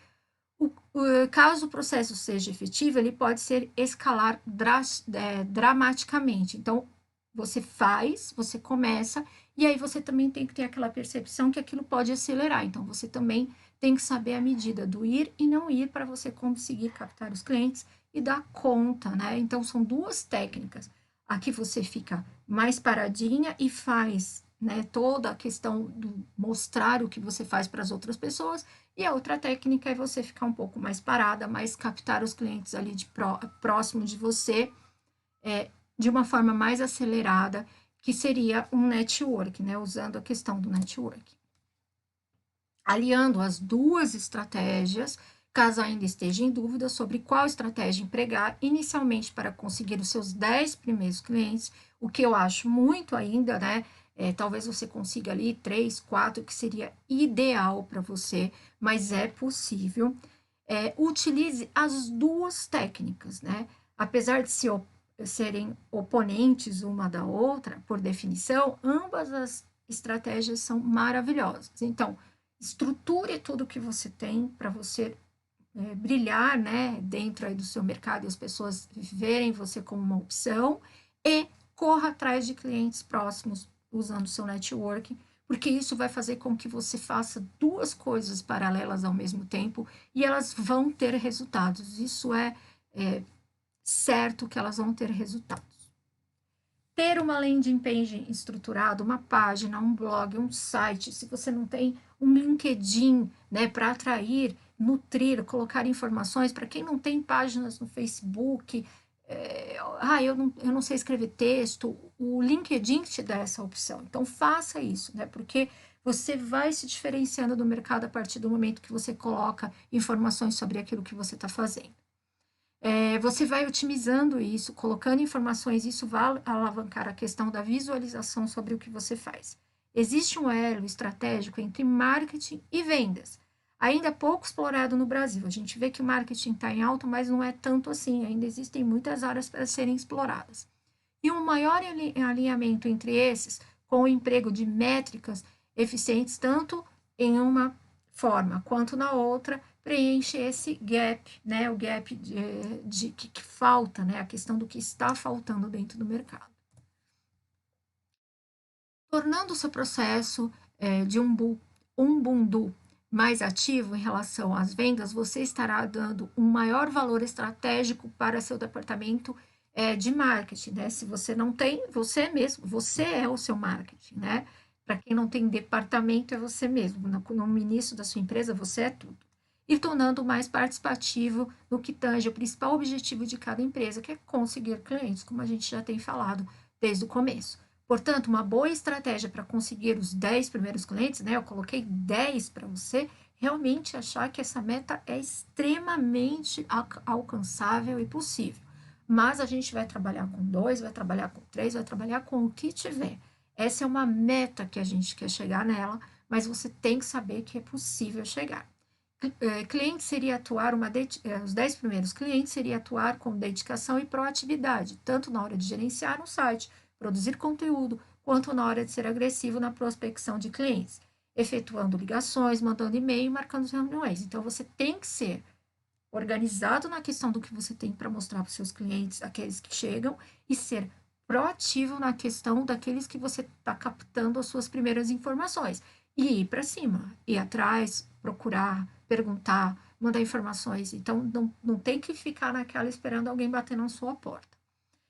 Speaker 1: Caso o processo seja efetivo, ele pode ser escalar dramaticamente. Então, você começa E aí você também tem que ter aquela percepção que aquilo pode acelerar. Então, você também tem que saber a medida do ir e não ir para você conseguir captar os clientes e dar conta, né? Então, são duas técnicas. Aqui você fica mais paradinha e faz, né, toda a questão do mostrar o que você faz para as outras pessoas. E a outra técnica é você ficar um pouco mais parada, mas captar os clientes ali próximo de você, de uma forma mais acelerada, que seria um network, né? Usando a questão do network. Aliando as duas estratégias, caso ainda esteja em dúvida sobre qual estratégia empregar, inicialmente para conseguir os seus 10 primeiros clientes, o que eu acho muito ainda, né? Talvez você consiga ali 3, 4, que seria ideal para você, mas é possível. Utilize as duas técnicas, né? Apesar de serem oponentes uma da outra, por definição, ambas as estratégias são maravilhosas. Então, estruture tudo que você tem para você brilhar, né, dentro aí do seu mercado e as pessoas verem você como uma opção, e corra atrás de clientes próximos usando o seu networking, porque isso vai fazer com que você faça duas coisas paralelas ao mesmo tempo e elas vão ter resultados. Isso é certo que elas vão ter resultados. Ter uma landing page estruturada, uma página, um blog, um site, se você não tem um LinkedIn, né, para atrair, nutrir, colocar informações, para quem não tem páginas no Facebook, eu não sei escrever texto, o LinkedIn te dá essa opção. Então, faça isso, né, porque você vai se diferenciando do mercado a partir do momento que você coloca informações sobre aquilo que você está fazendo. Você vai otimizando isso, colocando informações, isso vai alavancar a questão da visualização sobre o que você faz. Existe um elo estratégico entre marketing e vendas, ainda pouco explorado no Brasil. A gente vê que o marketing está em alta, mas não é tanto assim, ainda existem muitas áreas para serem exploradas. E um maior alinhamento entre esses, com o emprego de métricas eficientes, tanto em uma forma quanto na outra, preenche esse gap, né? O gap que falta, né? A questão do que está faltando dentro do mercado. Tornando o seu processo de Ubuntu mais ativo em relação às vendas, você estará dando um maior valor estratégico para seu departamento de marketing, né? Se você não tem, você mesmo, você é o seu marketing, né? Para quem não tem departamento, é você mesmo. No início da sua empresa, você é tudo. E tornando mais participativo no que tange o principal objetivo de cada empresa, que é conseguir clientes, como a gente já tem falado desde o começo. Portanto, uma boa estratégia para conseguir os 10 primeiros clientes, né? Eu coloquei 10 para você realmente achar que essa meta é extremamente alcançável e possível. Mas a gente vai trabalhar com 2, vai trabalhar com 3, vai trabalhar com o que tiver. Essa é uma meta que a gente quer chegar nela, mas você tem que saber que é possível chegar. Cliente seria atuar os 10 primeiros clientes seria atuar com dedicação e proatividade, tanto na hora de gerenciar um site, produzir conteúdo, quanto na hora de ser agressivo na prospecção de clientes, efetuando ligações, mandando e-mail, marcando reuniões. Então, você tem que ser organizado na questão do que você tem para mostrar para os seus clientes, aqueles que chegam, e ser proativo na questão daqueles que você está captando as suas primeiras informações. E ir para cima, ir atrás, procurar, perguntar, mandar informações. Então, não tem que ficar naquela esperando alguém bater na sua porta.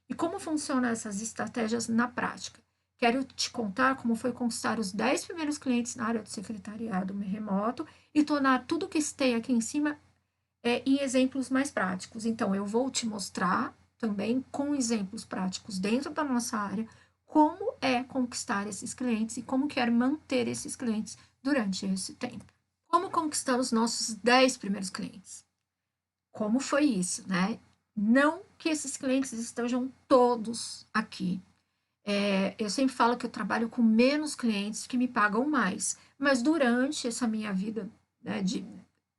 Speaker 1: E como funcionam essas estratégias na prática? Quero te contar como foi conquistar os 10 primeiros clientes na área de secretariado remoto e tornar tudo que tem aqui em cima em exemplos mais práticos. Então, eu vou te mostrar também com exemplos práticos dentro da nossa área como é conquistar esses clientes e como quero manter esses clientes durante esse tempo. Como conquistar os nossos 10 primeiros clientes? Como foi isso, né? Não que esses clientes estejam todos aqui. Eu sempre falo que eu trabalho com menos clientes que me pagam mais, mas durante essa minha vida, né, de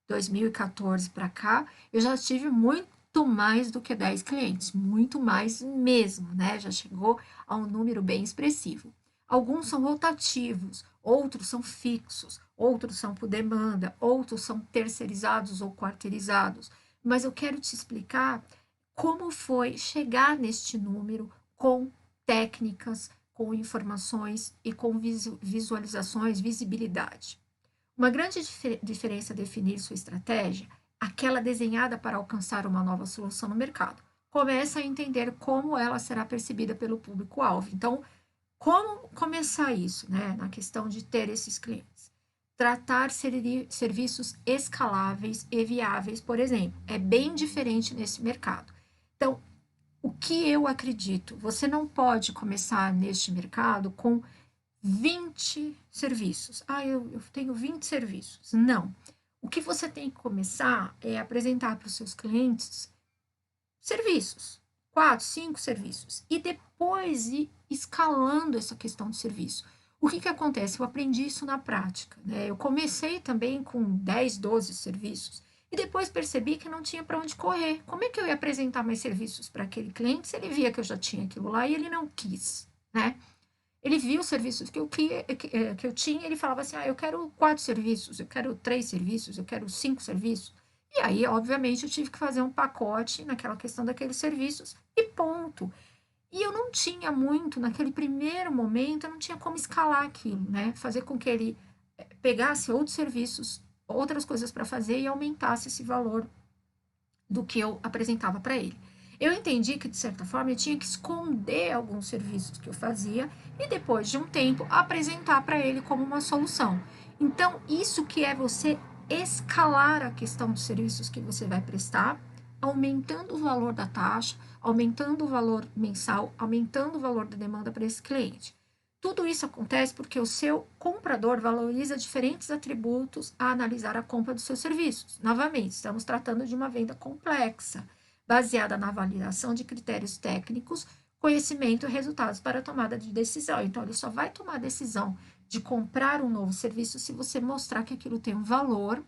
Speaker 1: 2014 para cá, eu já tive muito mais do que 10 clientes, muito mais mesmo, né? Já chegou a um número bem expressivo. Alguns são rotativos, outros são fixos, outros são por demanda, outros são terceirizados ou quarteirizados. Mas eu quero te explicar como foi chegar neste número com técnicas, com informações e com visualizações, visibilidade. Uma grande diferença é definir sua estratégia, aquela desenhada para alcançar uma nova solução no mercado. Começa a entender como ela será percebida pelo público-alvo. Então, como começar isso, né? Na questão de ter esses clientes. Tratar serviços escaláveis e viáveis, por exemplo, é bem diferente nesse mercado. Então, o que eu acredito? Você não pode começar neste mercado com 20 serviços. Eu tenho 20 serviços. Não. O que você tem que começar é apresentar para os seus clientes serviços. 4, 5 serviços. E depois ir escalando essa questão de serviço. O que acontece? Eu aprendi isso na prática, né? Eu comecei também com 10, 12 serviços. E depois percebi que não tinha para onde correr. Como é que eu ia apresentar mais serviços para aquele cliente se ele via que eu já tinha aquilo lá e ele não quis, né? Ele viu os serviços que eu tinha, ele falava assim, eu quero 4 serviços, eu quero 3 serviços, eu quero 5 serviços. E aí, obviamente, eu tive que fazer um pacote naquela questão daqueles serviços e ponto. E eu não tinha muito, naquele primeiro momento, eu não tinha como escalar aquilo, né? Fazer com que ele pegasse outros serviços, outras coisas para fazer e aumentasse esse valor do que eu apresentava para ele. Eu entendi que, de certa forma, eu tinha que esconder alguns serviços que eu fazia e, depois de um tempo, apresentar para ele como uma solução. Então, isso que é você escalar a questão dos serviços que você vai prestar, aumentando o valor da taxa, aumentando o valor mensal, aumentando o valor da demanda para esse cliente. Tudo isso acontece porque o seu comprador valoriza diferentes atributos a analisar a compra dos seus serviços. Novamente, estamos tratando de uma venda complexa, baseada na validação de critérios técnicos, conhecimento e resultados para a tomada de decisão. Então, ele só vai tomar a decisão de comprar um novo serviço se você mostrar que aquilo tem um valor,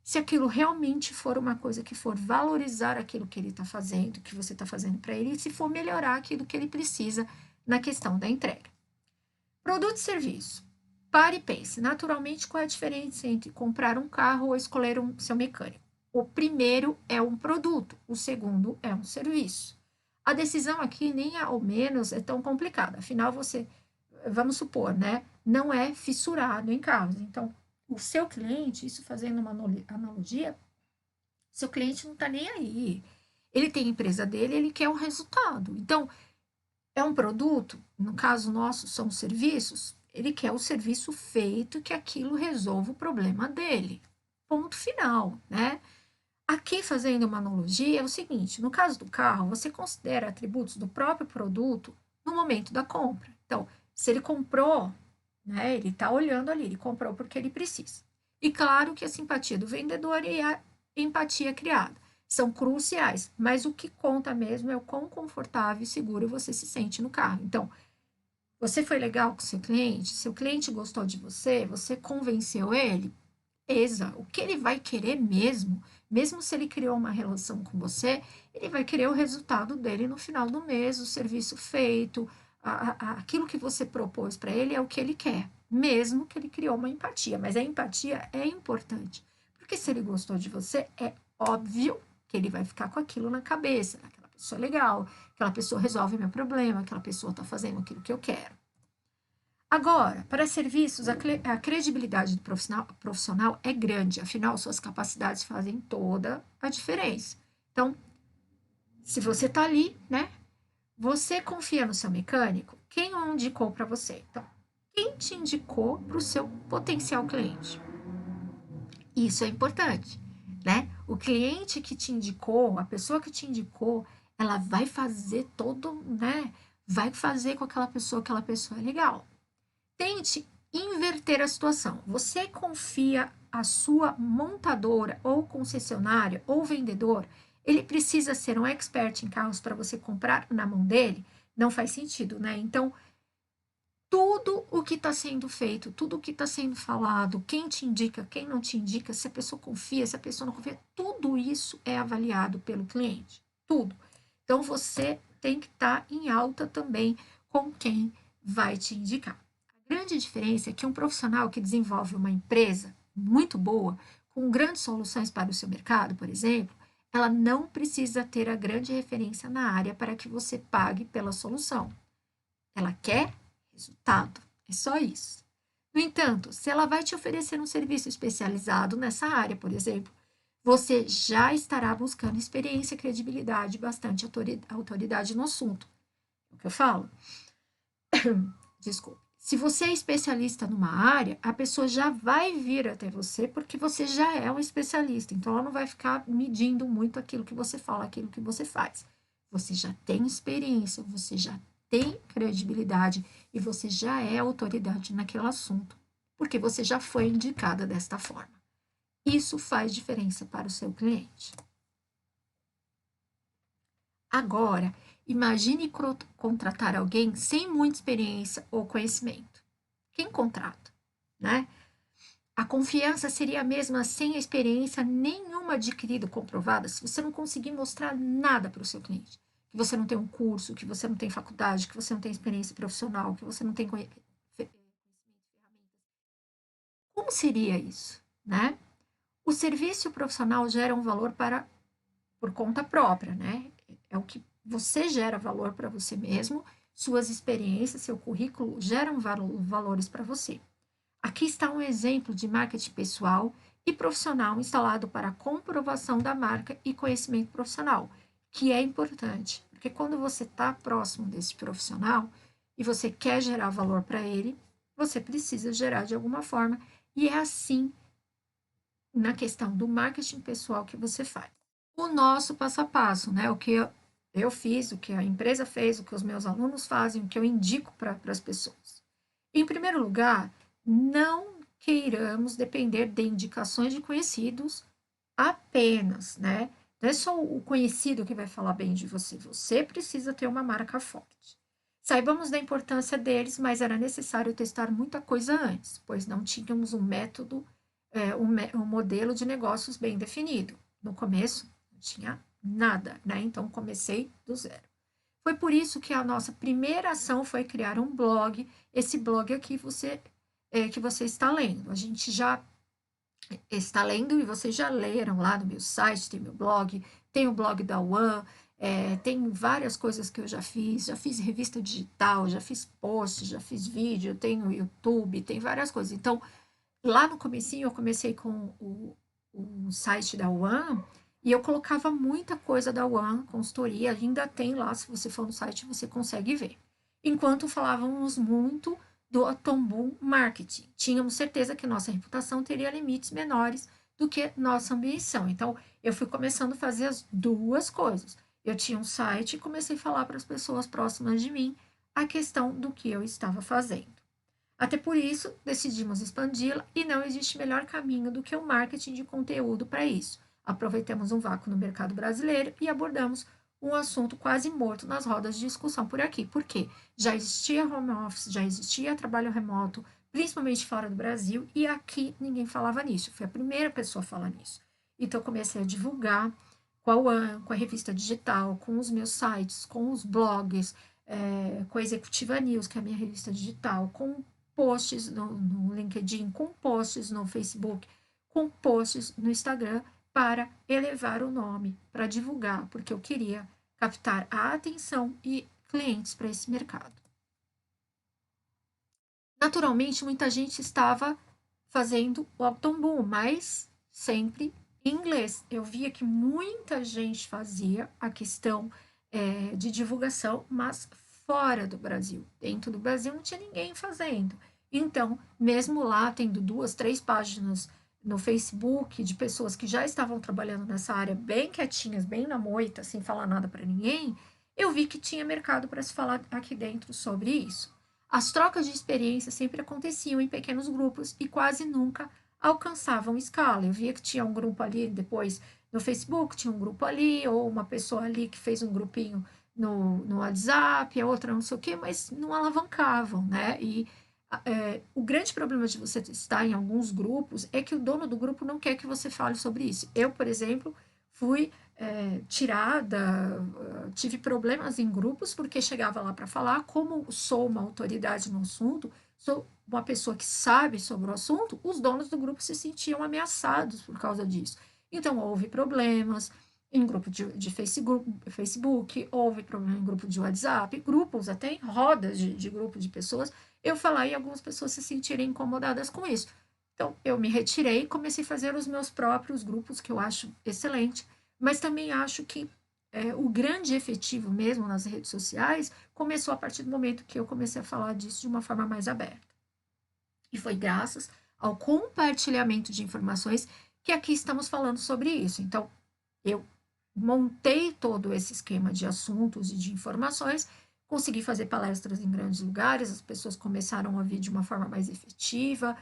Speaker 1: se aquilo realmente for uma coisa que for valorizar aquilo que ele está fazendo, que você está fazendo para ele, e se for melhorar aquilo que ele precisa na questão da entrega. Produto e serviço. Pare e pense, naturalmente, qual é a diferença entre comprar um carro ou escolher seu mecânico? O primeiro é um produto, o segundo é um serviço. A decisão aqui, nem ao menos, é tão complicada. Afinal, você, vamos supor, né, não é fissurado em carros. Então, o seu cliente, isso fazendo uma analogia, seu cliente não está nem aí. Ele tem a empresa dele, ele quer um resultado. Então, é um produto, no caso nosso são serviços, ele quer o serviço feito que aquilo resolva o problema dele. Ponto final, né? Aqui, fazendo uma analogia, é o seguinte, no caso do carro, você considera atributos do próprio produto no momento da compra. Então, se ele comprou, né, ele está olhando ali, ele comprou porque ele precisa. E claro que a simpatia do vendedor e a empatia criada são cruciais, mas o que conta mesmo é o quão confortável e seguro você se sente no carro. Então, você foi legal com seu cliente gostou de você, você convenceu ele, beleza. O que ele vai querer mesmo, mesmo se ele criou uma relação com você, ele vai querer o resultado dele no final do mês, o serviço feito, aquilo que você propôs para ele é o que ele quer, mesmo que ele criou uma empatia. Mas a empatia é importante, porque se ele gostou de você, é óbvio que ele vai ficar com aquilo na cabeça. Aquela pessoa é legal, aquela pessoa resolve meu problema, aquela pessoa está fazendo aquilo que eu quero. Agora, para serviços, a credibilidade do profissional é grande, afinal, suas capacidades fazem toda a diferença. Então, se você está ali, né? Você confia no seu mecânico? Quem o indicou para você? Então, quem te indicou para o seu potencial cliente? Isso é importante, né? O cliente que te indicou, a pessoa que te indicou, ela vai fazer todo, né? Vai fazer com aquela pessoa é legal. Tente inverter a situação. Você confia a sua montadora ou concessionária ou vendedor, ele precisa ser um expert em carros para você comprar na mão dele? Não faz sentido, né? Então, tudo o que está sendo feito, tudo o que está sendo falado, quem te indica, quem não te indica, se a pessoa confia, se a pessoa não confia, tudo isso é avaliado pelo cliente. Tudo. Então, você tem que estar em alta também com quem vai te indicar. A grande diferença é que um profissional que desenvolve uma empresa muito boa, com grandes soluções para o seu mercado, por exemplo, ela não precisa ter a grande referência na área para que você pague pela solução. Ela quer resultado. É só isso. No entanto, se ela vai te oferecer um serviço especializado nessa área, por exemplo, você já estará buscando experiência, credibilidade, bastante autoridade no assunto. É o que eu falo. Desculpe. Se você é especialista numa área, a pessoa já vai vir até você porque você já é um especialista. Então, ela não vai ficar medindo muito aquilo que você fala, aquilo que você faz. Você já tem experiência, você já tem credibilidade e você já é autoridade naquele assunto, porque você já foi indicada desta forma. Isso faz diferença para o seu cliente. Agora, imagine contratar alguém sem muita experiência ou conhecimento. Quem contrata, né? A confiança seria a mesma sem experiência nenhuma adquirida ou comprovada, se você não conseguir mostrar nada para o seu cliente. Que você não tem um curso, que você não tem faculdade, que você não tem experiência profissional, que você não tem conhecimento, ferramentas. Como seria isso, né? O serviço profissional gera um valor por conta própria, né? É o que você gera valor para você mesmo, suas experiências, seu currículo geram valores para você. Aqui está um exemplo de marketing pessoal e profissional instalado para a comprovação da marca e conhecimento profissional, que é importante, porque quando você está próximo desse profissional e você quer gerar valor para ele, você precisa gerar de alguma forma, e é assim na questão do marketing pessoal que você faz. O nosso passo a passo, né? O que eu fiz, o que a empresa fez, o que os meus alunos fazem, o que eu indico para as pessoas. Em primeiro lugar, não queiramos depender de indicações de conhecidos apenas, né? Não é só o conhecido que vai falar bem de você, você precisa ter uma marca forte. Saibamos da importância deles, mas era necessário testar muita coisa antes, pois não tínhamos um método, um modelo de negócios bem definido. No começo, não tinha nada, né? Então, comecei do zero. Foi por isso que a nossa primeira ação foi criar um blog. Esse blog aqui que você está lendo. A gente já está lendo e vocês já leram lá no meu site, tem meu blog, tem o blog da One, tem várias coisas que eu já fiz revista digital, já fiz post, já fiz vídeo, tenho YouTube, tem várias coisas. Então, lá no comecinho eu comecei com o site da One e eu colocava muita coisa da One, consultoria, ainda tem lá, se você for no site você consegue ver. Enquanto falávamos muito do Atombu Marketing. Tínhamos certeza que nossa reputação teria limites menores do que nossa ambição. Então, eu fui começando a fazer as duas coisas. Eu tinha um site e comecei a falar para as pessoas próximas de mim a questão do que eu estava fazendo. Até por isso, decidimos expandi-la e não existe melhor caminho do que o marketing de conteúdo para isso. Aproveitamos um vácuo no mercado brasileiro e abordamos um assunto quase morto nas rodas de discussão por aqui. Por quê? Já existia home office, já existia trabalho remoto, principalmente fora do Brasil, e aqui ninguém falava nisso. Fui a primeira pessoa a falar nisso. Então, comecei a divulgar com a revista digital, com os meus sites, com os blogs, com a Executiva News, que é a minha revista digital, com posts no LinkedIn, com posts no Facebook, com posts no Instagram, para elevar o nome, para divulgar, porque eu queria captar a atenção e clientes para esse mercado. Naturalmente, muita gente estava fazendo o Octomboom, mas sempre em inglês. Eu via que muita gente fazia a questão de divulgação, mas fora do Brasil. Dentro do Brasil não tinha ninguém fazendo. Então, mesmo lá, tendo 2, 3 páginas no Facebook de pessoas que já estavam trabalhando nessa área bem quietinhas, bem na moita, sem falar nada para ninguém, eu vi que tinha mercado para se falar aqui dentro sobre isso. As trocas de experiência sempre aconteciam em pequenos grupos e quase nunca alcançavam escala. Eu via que tinha um grupo ali, depois no Facebook tinha um grupo ali, ou uma pessoa ali que fez um grupinho no WhatsApp, a outra não sei o quê, mas não alavancavam, né? E o grande problema de você estar em alguns grupos é que o dono do grupo não quer que você fale sobre isso. Eu, por exemplo, fui tirada, tive problemas em grupos porque chegava lá para falar, como sou uma autoridade no assunto, sou uma pessoa que sabe sobre o assunto, os donos do grupo se sentiam ameaçados por causa disso. Então, houve problemas, em grupo de Facebook, houve problema em grupo de WhatsApp, grupos, até em rodas de grupo de pessoas, eu falar e algumas pessoas se sentirem incomodadas com isso. Então, eu me retirei e comecei a fazer os meus próprios grupos, que eu acho excelente, mas também acho que o grande efetivo mesmo nas redes sociais começou a partir do momento que eu comecei a falar disso de uma forma mais aberta. E foi graças ao compartilhamento de informações que aqui estamos falando sobre isso. Então, eu montei todo esse esquema de assuntos e de informações, consegui fazer palestras em grandes lugares, as pessoas começaram a vir de uma forma mais efetiva,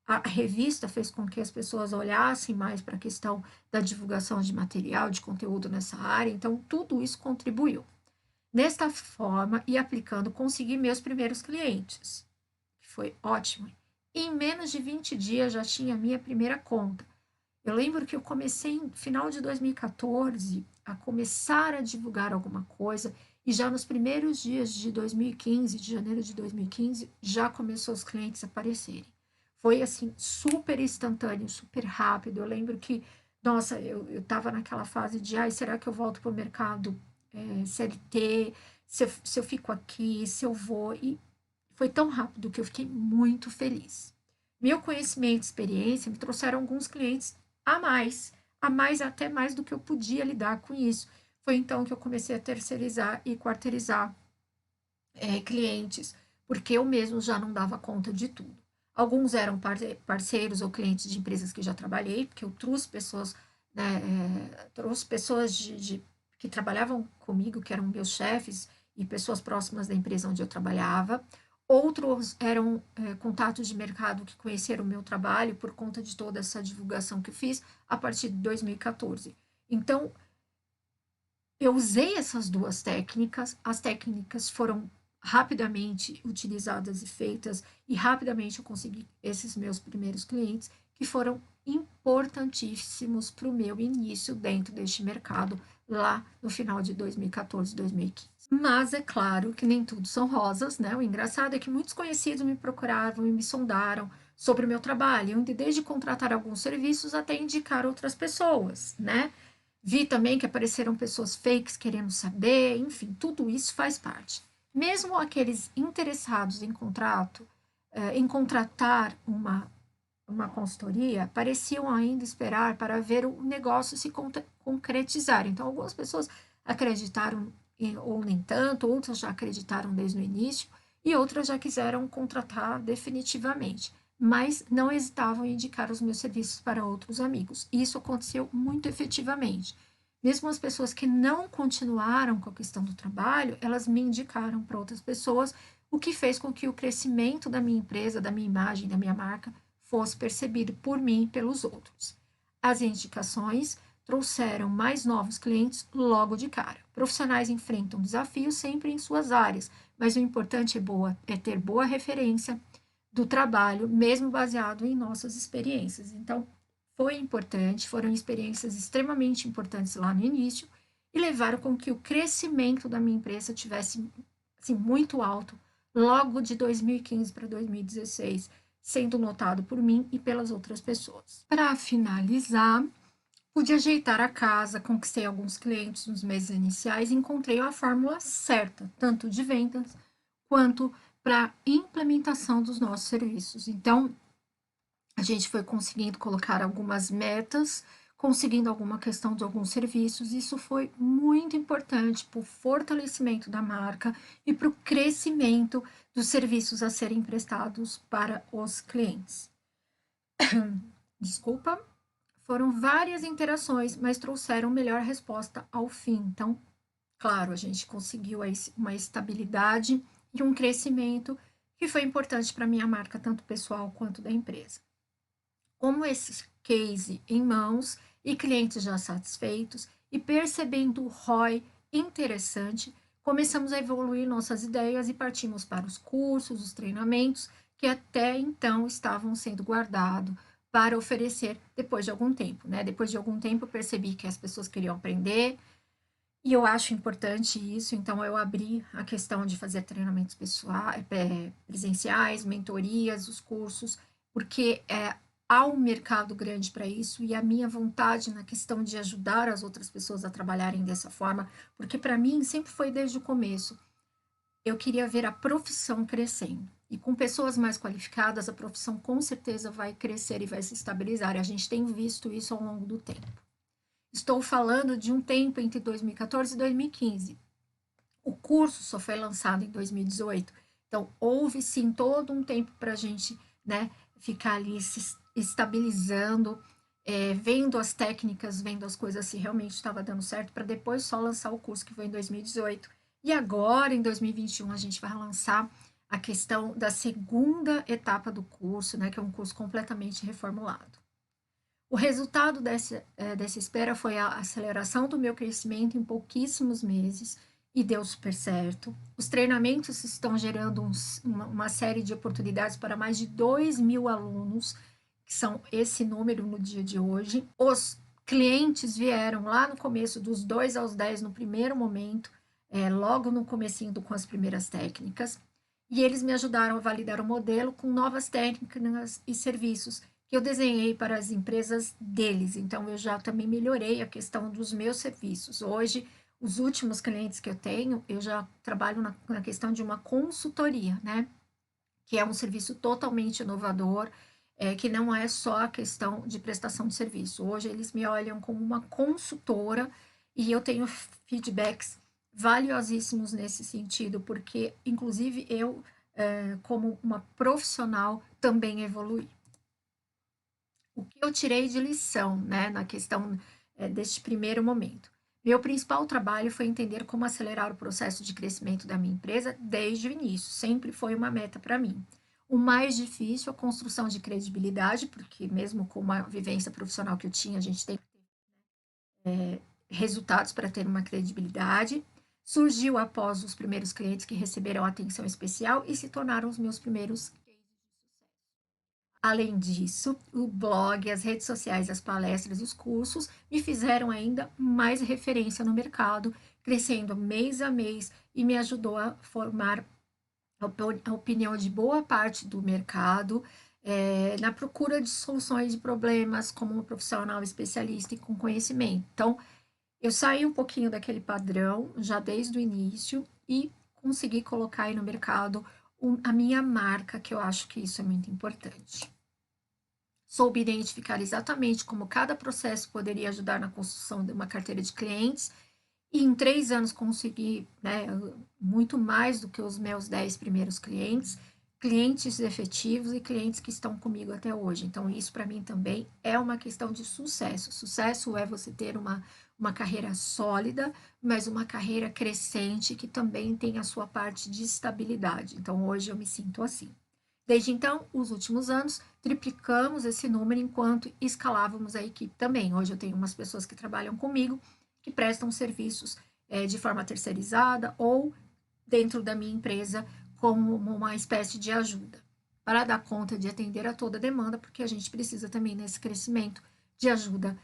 Speaker 1: a revista fez com que as pessoas olhassem mais para a questão da divulgação de material, de conteúdo nessa área, então tudo isso contribuiu. Desta forma e aplicando, consegui meus primeiros clientes, que foi ótimo. Em menos de 20 dias já tinha a minha primeira conta. Eu lembro que eu comecei no final de 2014 a começar a divulgar alguma coisa e já nos primeiros dias de 2015, de janeiro de 2015, já começou os clientes a aparecerem. Foi assim, super instantâneo, super rápido. Eu lembro que, nossa, eu estava naquela fase de, ai, será que eu volto para o mercado CLT? Se eu fico aqui, se eu vou. E foi tão rápido que eu fiquei muito feliz. Meu conhecimento e experiência me trouxeram alguns clientes a mais até mais do que eu podia lidar com isso. Foi então que eu comecei a terceirizar e quarteirizar clientes, porque eu mesmo já não dava conta de tudo. Alguns eram parceiros ou clientes de empresas que já trabalhei, porque eu trouxe pessoas, né, trouxe pessoas que trabalhavam comigo, que eram meus chefes e pessoas próximas da empresa onde eu trabalhava. Outros eram contatos de mercado que conheceram o meu trabalho por conta de toda essa divulgação que eu fiz a partir de 2014. Então, eu usei essas duas técnicas, as técnicas foram rapidamente utilizadas e feitas, e rapidamente eu consegui esses meus primeiros clientes, que foram importantíssimos para o meu início dentro deste mercado, lá no final de 2014, 2015. Mas é claro que nem tudo são rosas, né? O engraçado é que muitos conhecidos me procuravam e me sondaram sobre o meu trabalho, desde contratar alguns serviços até indicar outras pessoas, né? Vi também que apareceram pessoas fakes querendo saber, enfim, tudo isso faz parte. Mesmo aqueles interessados em contrato, em contratar uma consultoria, pareciam ainda esperar para ver o negócio se concretizar. Então, algumas pessoas acreditaram ou nem tanto, outras já acreditaram desde o início e outras já quiseram contratar definitivamente, mas não hesitavam em indicar os meus serviços para outros amigos. Isso aconteceu muito efetivamente. Mesmo as pessoas que não continuaram com a questão do trabalho, elas me indicaram para outras pessoas, o que fez com que o crescimento da minha empresa, da minha imagem, da minha marca, fosse percebido por mim e pelos outros. As indicações trouxeram mais novos clientes logo de cara. Profissionais enfrentam desafios sempre em suas áreas, mas o importante é ter boa referência do trabalho, mesmo baseado em nossas experiências. Então, foi importante, foram experiências extremamente importantes lá no início e levaram com que o crescimento da minha empresa tivesse assim, muito alto logo de 2015 para 2016, sendo notado por mim e pelas outras pessoas. Para finalizar, pude ajeitar a casa, conquistei alguns clientes nos meses iniciais e encontrei a fórmula certa, tanto de vendas quanto para implementação dos nossos serviços. Então, a gente foi conseguindo colocar algumas metas, conseguindo alguma questão de alguns serviços. Isso foi muito importante para o fortalecimento da marca e para o crescimento dos serviços a serem prestados para os clientes. Desculpa. Foram várias interações, mas trouxeram melhor resposta ao fim. Então, claro, a gente conseguiu uma estabilidade e um crescimento que foi importante para a minha marca, tanto pessoal quanto da empresa. Como esse case em mãos e clientes já satisfeitos e percebendo o ROI interessante, começamos a evoluir nossas ideias e partimos para os cursos, os treinamentos que até então estavam sendo guardados para oferecer depois de algum tempo, né? Depois de algum tempo eu percebi que as pessoas queriam aprender e eu acho importante isso, então eu abri a questão de fazer treinamentos pessoais, presenciais, mentorias, os cursos, porque há um mercado grande para isso e a minha vontade na questão de ajudar as outras pessoas a trabalharem dessa forma, porque para mim sempre foi desde o começo. Eu queria ver a profissão crescendo. E com pessoas mais qualificadas, a profissão com certeza vai crescer e vai se estabilizar. E a gente tem visto isso ao longo do tempo. Estou falando de um tempo entre 2014 e 2015. O curso só foi lançado em 2018. Então, houve sim todo um tempo para a gente, né, ficar ali se estabilizando, vendo as técnicas, vendo as coisas se realmente estava dando certo, para depois só lançar o curso que foi em 2018. E agora, em 2021, a gente vai lançar a questão da segunda etapa do curso, né, que é um curso completamente reformulado. O resultado dessa espera foi a aceleração do meu crescimento em pouquíssimos meses e deu super certo. Os treinamentos estão gerando uma série de oportunidades para mais de 2.000 alunos, que são esse número no dia de hoje. Os clientes vieram lá no começo dos 2 aos 10 no primeiro momento, logo no comecinho com as primeiras técnicas, e eles me ajudaram a validar o modelo com novas técnicas e serviços que eu desenhei para as empresas deles. Então, eu já também melhorei a questão dos meus serviços. Hoje, os últimos clientes que eu tenho, eu já trabalho na questão de uma consultoria, né? Que é um serviço totalmente inovador, que não é só a questão de prestação de serviço. Hoje, eles me olham como uma consultora e eu tenho feedbacks valiosíssimos nesse sentido, porque, inclusive, eu, como uma profissional, também evolui. O que eu tirei de lição, né, na questão deste primeiro momento? Meu principal trabalho foi entender como acelerar o processo de crescimento da minha empresa desde o início, sempre foi uma meta para mim. O mais difícil, a construção de credibilidade, porque mesmo com uma vivência profissional que eu tinha, a gente tem que ter resultados para ter uma credibilidade. Surgiu após os primeiros clientes que receberam atenção especial e se tornaram os meus primeiros. Além disso, o blog, as redes sociais, as palestras e os cursos me fizeram ainda mais referência no mercado, crescendo mês a mês e me ajudou a formar a opinião de boa parte do mercado, na procura de soluções de problemas como um profissional especialista e com conhecimento. Então, eu saí um pouquinho daquele padrão já desde o início e consegui colocar aí no mercado a minha marca, que eu acho que isso é muito importante. Soube identificar exatamente como cada processo poderia ajudar na construção de uma carteira de clientes e em 3 anos consegui, né, muito mais do que os meus 10 primeiros clientes, clientes efetivos e clientes que estão comigo até hoje. Então, isso para mim também é uma questão de sucesso. Sucesso é você ter uma carreira sólida, mas uma carreira crescente que também tem a sua parte de estabilidade. Então, hoje eu me sinto assim. Desde então, os últimos anos, triplicamos esse número enquanto escalávamos a equipe também. Hoje eu tenho umas pessoas que trabalham comigo, que prestam serviços de forma terceirizada ou dentro da minha empresa como uma espécie de ajuda para dar conta de atender a toda a demanda, porque a gente precisa também nesse crescimento de ajuda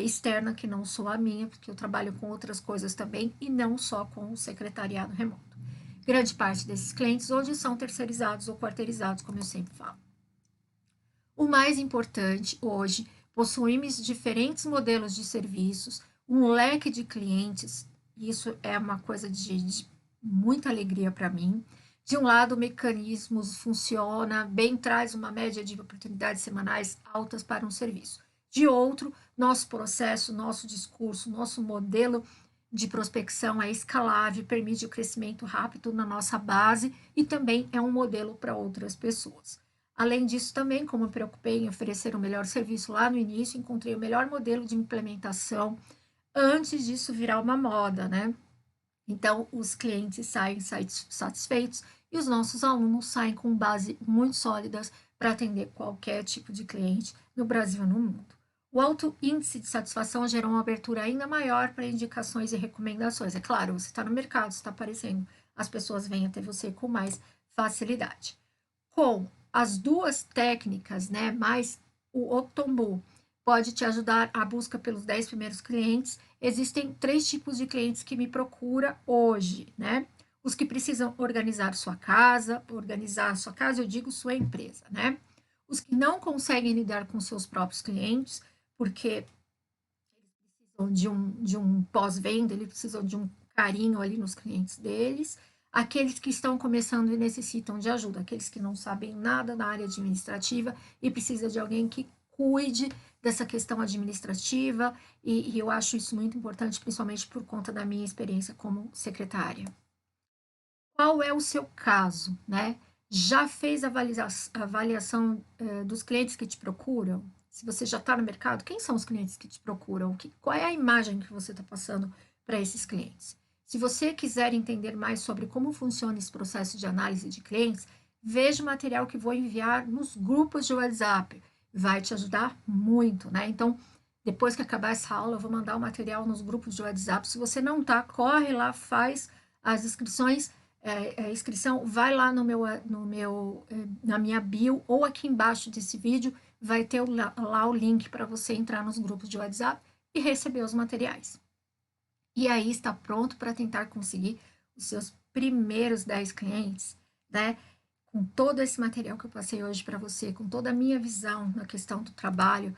Speaker 1: externa, que não só a minha, porque eu trabalho com outras coisas também e não só com o secretariado remoto. Grande parte desses clientes hoje são terceirizados ou quarteirizados, como eu sempre falo. O mais importante hoje, possuímos diferentes modelos de serviços, um leque de clientes, isso é uma coisa de muita alegria para mim. De um lado, o mecanismo funciona bem, traz uma média de oportunidades semanais altas para um serviço. De outro, nosso processo, nosso discurso, nosso modelo de prospecção é escalável, permite o crescimento rápido na nossa base e também é um modelo para outras pessoas. Além disso, também, como me preocupei em oferecer o melhor serviço lá no início, encontrei o melhor modelo de implementação antes disso virar uma moda, né? Então, os clientes saem satisfeitos e os nossos alunos saem com base muito sólidas para atender qualquer tipo de cliente no Brasil e no mundo. O alto índice de satisfação gerou uma abertura ainda maior para indicações e recomendações. É claro, você está no mercado, está aparecendo, as pessoas vêm até você com mais facilidade. Com as duas técnicas, né, mais o Octombu, pode te ajudar a busca pelos 10 primeiros clientes. Existem 3 tipos de clientes que me procuram hoje, né? Os que precisam organizar sua casa, eu digo sua empresa, né? os que não conseguem lidar com seus próprios clientes, porque precisam de um pós-venda, eles precisam de um carinho ali nos clientes deles, aqueles que estão começando e necessitam de ajuda, aqueles que não sabem nada da área administrativa e precisa de alguém que cuide dessa questão administrativa, e eu acho isso muito importante, principalmente por conta da minha experiência como secretária. Qual é o seu caso, né? Já fez a avaliação dos clientes que te procuram? Se você já está no mercado, quem são os clientes que te procuram? Qual é a imagem que você está passando para esses clientes? Se você quiser entender mais sobre como funciona esse processo de análise de clientes, veja o material que vou enviar nos grupos de WhatsApp. Vai te ajudar muito, né? Então, depois que acabar essa aula, eu vou mandar o material nos grupos de WhatsApp. Se você não tá, corre lá, faz as inscrições. Inscrição, vai lá na minha bio ou aqui embaixo desse vídeo, vai ter lá o link para você entrar nos grupos de WhatsApp e receber os materiais. E aí está pronto para tentar conseguir os seus primeiros 10 clientes, né? Com todo esse material que eu passei hoje para você, com toda a minha visão na questão do trabalho,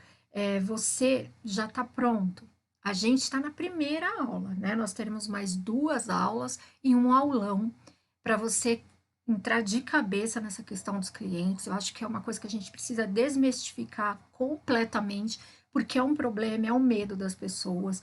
Speaker 1: você já está pronto. A gente está na primeira aula, né? Nós teremos mais 2 aulas e um aulão para você entrar de cabeça nessa questão dos clientes. Eu acho que é uma coisa que a gente precisa desmistificar completamente, porque é um problema, é um medo das pessoas.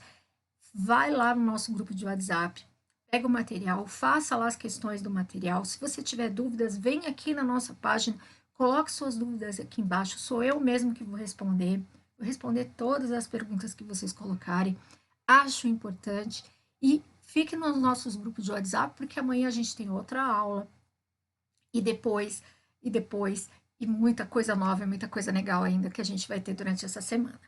Speaker 1: Vai lá no nosso grupo de WhatsApp, pega o material, faça lá as questões do material. Se você tiver dúvidas, vem aqui na nossa página, coloque suas dúvidas aqui embaixo. Sou eu mesmo que vou responder. Vou responder todas as perguntas que vocês colocarem. Acho importante. E fique nos nossos grupos de WhatsApp, porque amanhã a gente tem outra aula. E depois, e muita coisa nova, muita coisa legal ainda que a gente vai ter durante essa semana.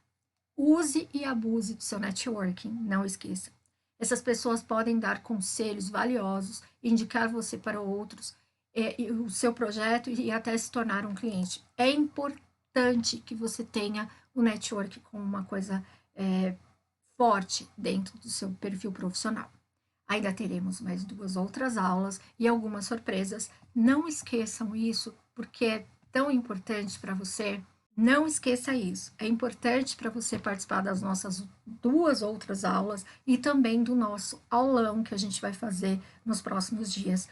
Speaker 1: Use e abuse do seu networking, não esqueça. Essas pessoas podem dar conselhos valiosos, indicar você para outros, o seu projeto e até se tornar um cliente. É importante que você tenha o network como uma coisa forte dentro do seu perfil profissional. Ainda teremos mais 2 outras aulas e algumas surpresas. Não esqueçam isso, porque é tão importante para você. Não esqueça isso. É importante para você participar das nossas 2 outras aulas e também do nosso aulão que a gente vai fazer nos próximos dias.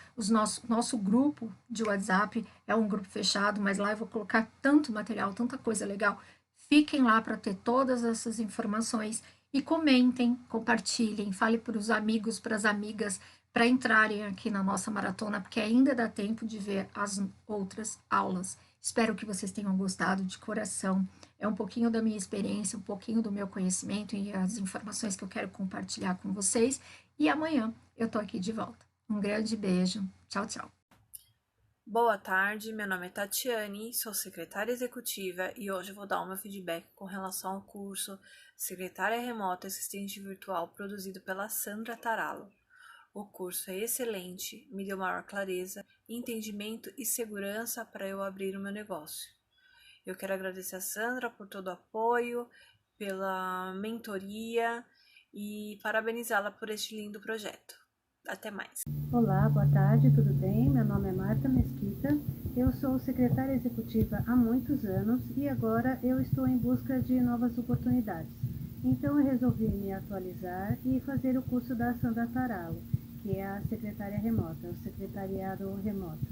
Speaker 1: Nosso grupo de WhatsApp é um grupo fechado, mas lá eu vou colocar tanto material, tanta coisa legal. Fiquem lá para ter todas essas informações e comentem, compartilhem, fale para os amigos, para as amigas, para entrarem aqui na nossa maratona, porque ainda dá tempo de ver as outras aulas. Espero que vocês tenham gostado de coração. É um pouquinho da minha experiência, um pouquinho do meu conhecimento e as informações que eu quero compartilhar com vocês. E amanhã eu tô aqui de volta. Um grande beijo. Tchau, tchau.
Speaker 2: Boa tarde, meu nome é Tatiane, sou secretária executiva e hoje vou dar o meu feedback com relação ao curso Secretária Remota e Assistente Virtual produzido pela Sandra Taralo. O curso é excelente, me deu maior clareza, entendimento e segurança para eu abrir o meu negócio. Eu quero agradecer a Sandra por todo o apoio, pela mentoria e parabenizá-la por este lindo projeto. Até mais.
Speaker 3: Olá, boa tarde, tudo bem? Meu nome é Marta Mesquita, eu sou secretária executiva há muitos anos e agora eu estou em busca de novas oportunidades. Então eu resolvi me atualizar e fazer o curso da Sandra Taralo, que é a secretária remota, o secretariado remoto.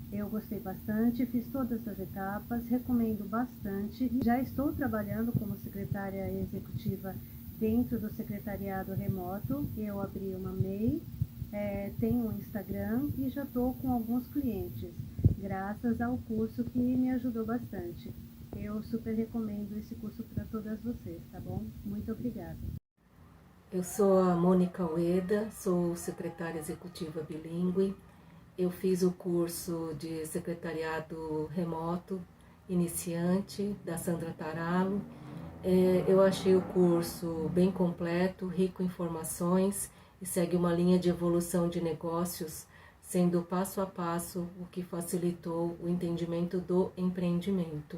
Speaker 3: Eu gostei bastante, fiz todas as etapas, recomendo bastante. Já estou trabalhando como secretária executiva dentro do secretariado remoto. Eu abri uma MEI, tenho um Instagram e já estou com alguns clientes, graças ao curso que me ajudou bastante. Eu super recomendo esse curso para todas vocês, tá bom? Muito obrigada.
Speaker 4: Eu sou a Mônica Ueda, sou secretária executiva bilíngue. Eu fiz o curso de secretariado remoto iniciante da Sandra Taralo. Eu achei o curso bem completo, rico em informações e segue uma linha de evolução de negócios, sendo passo a passo o que facilitou o entendimento do empreendimento.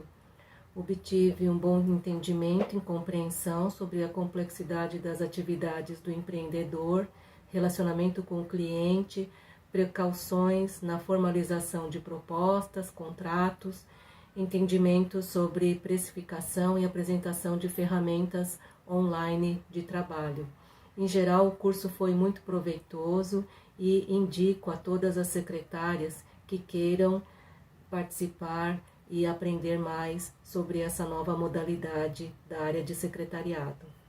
Speaker 4: Obtive um bom entendimento e compreensão sobre a complexidade das atividades do empreendedor, relacionamento com o cliente, precauções na formalização de propostas, contratos entendimento sobre precificação e apresentação de ferramentas online de trabalho. Em geral, o curso foi muito proveitoso e indico a todas as secretárias que queiram participar e aprender mais sobre essa nova modalidade da área de secretariado.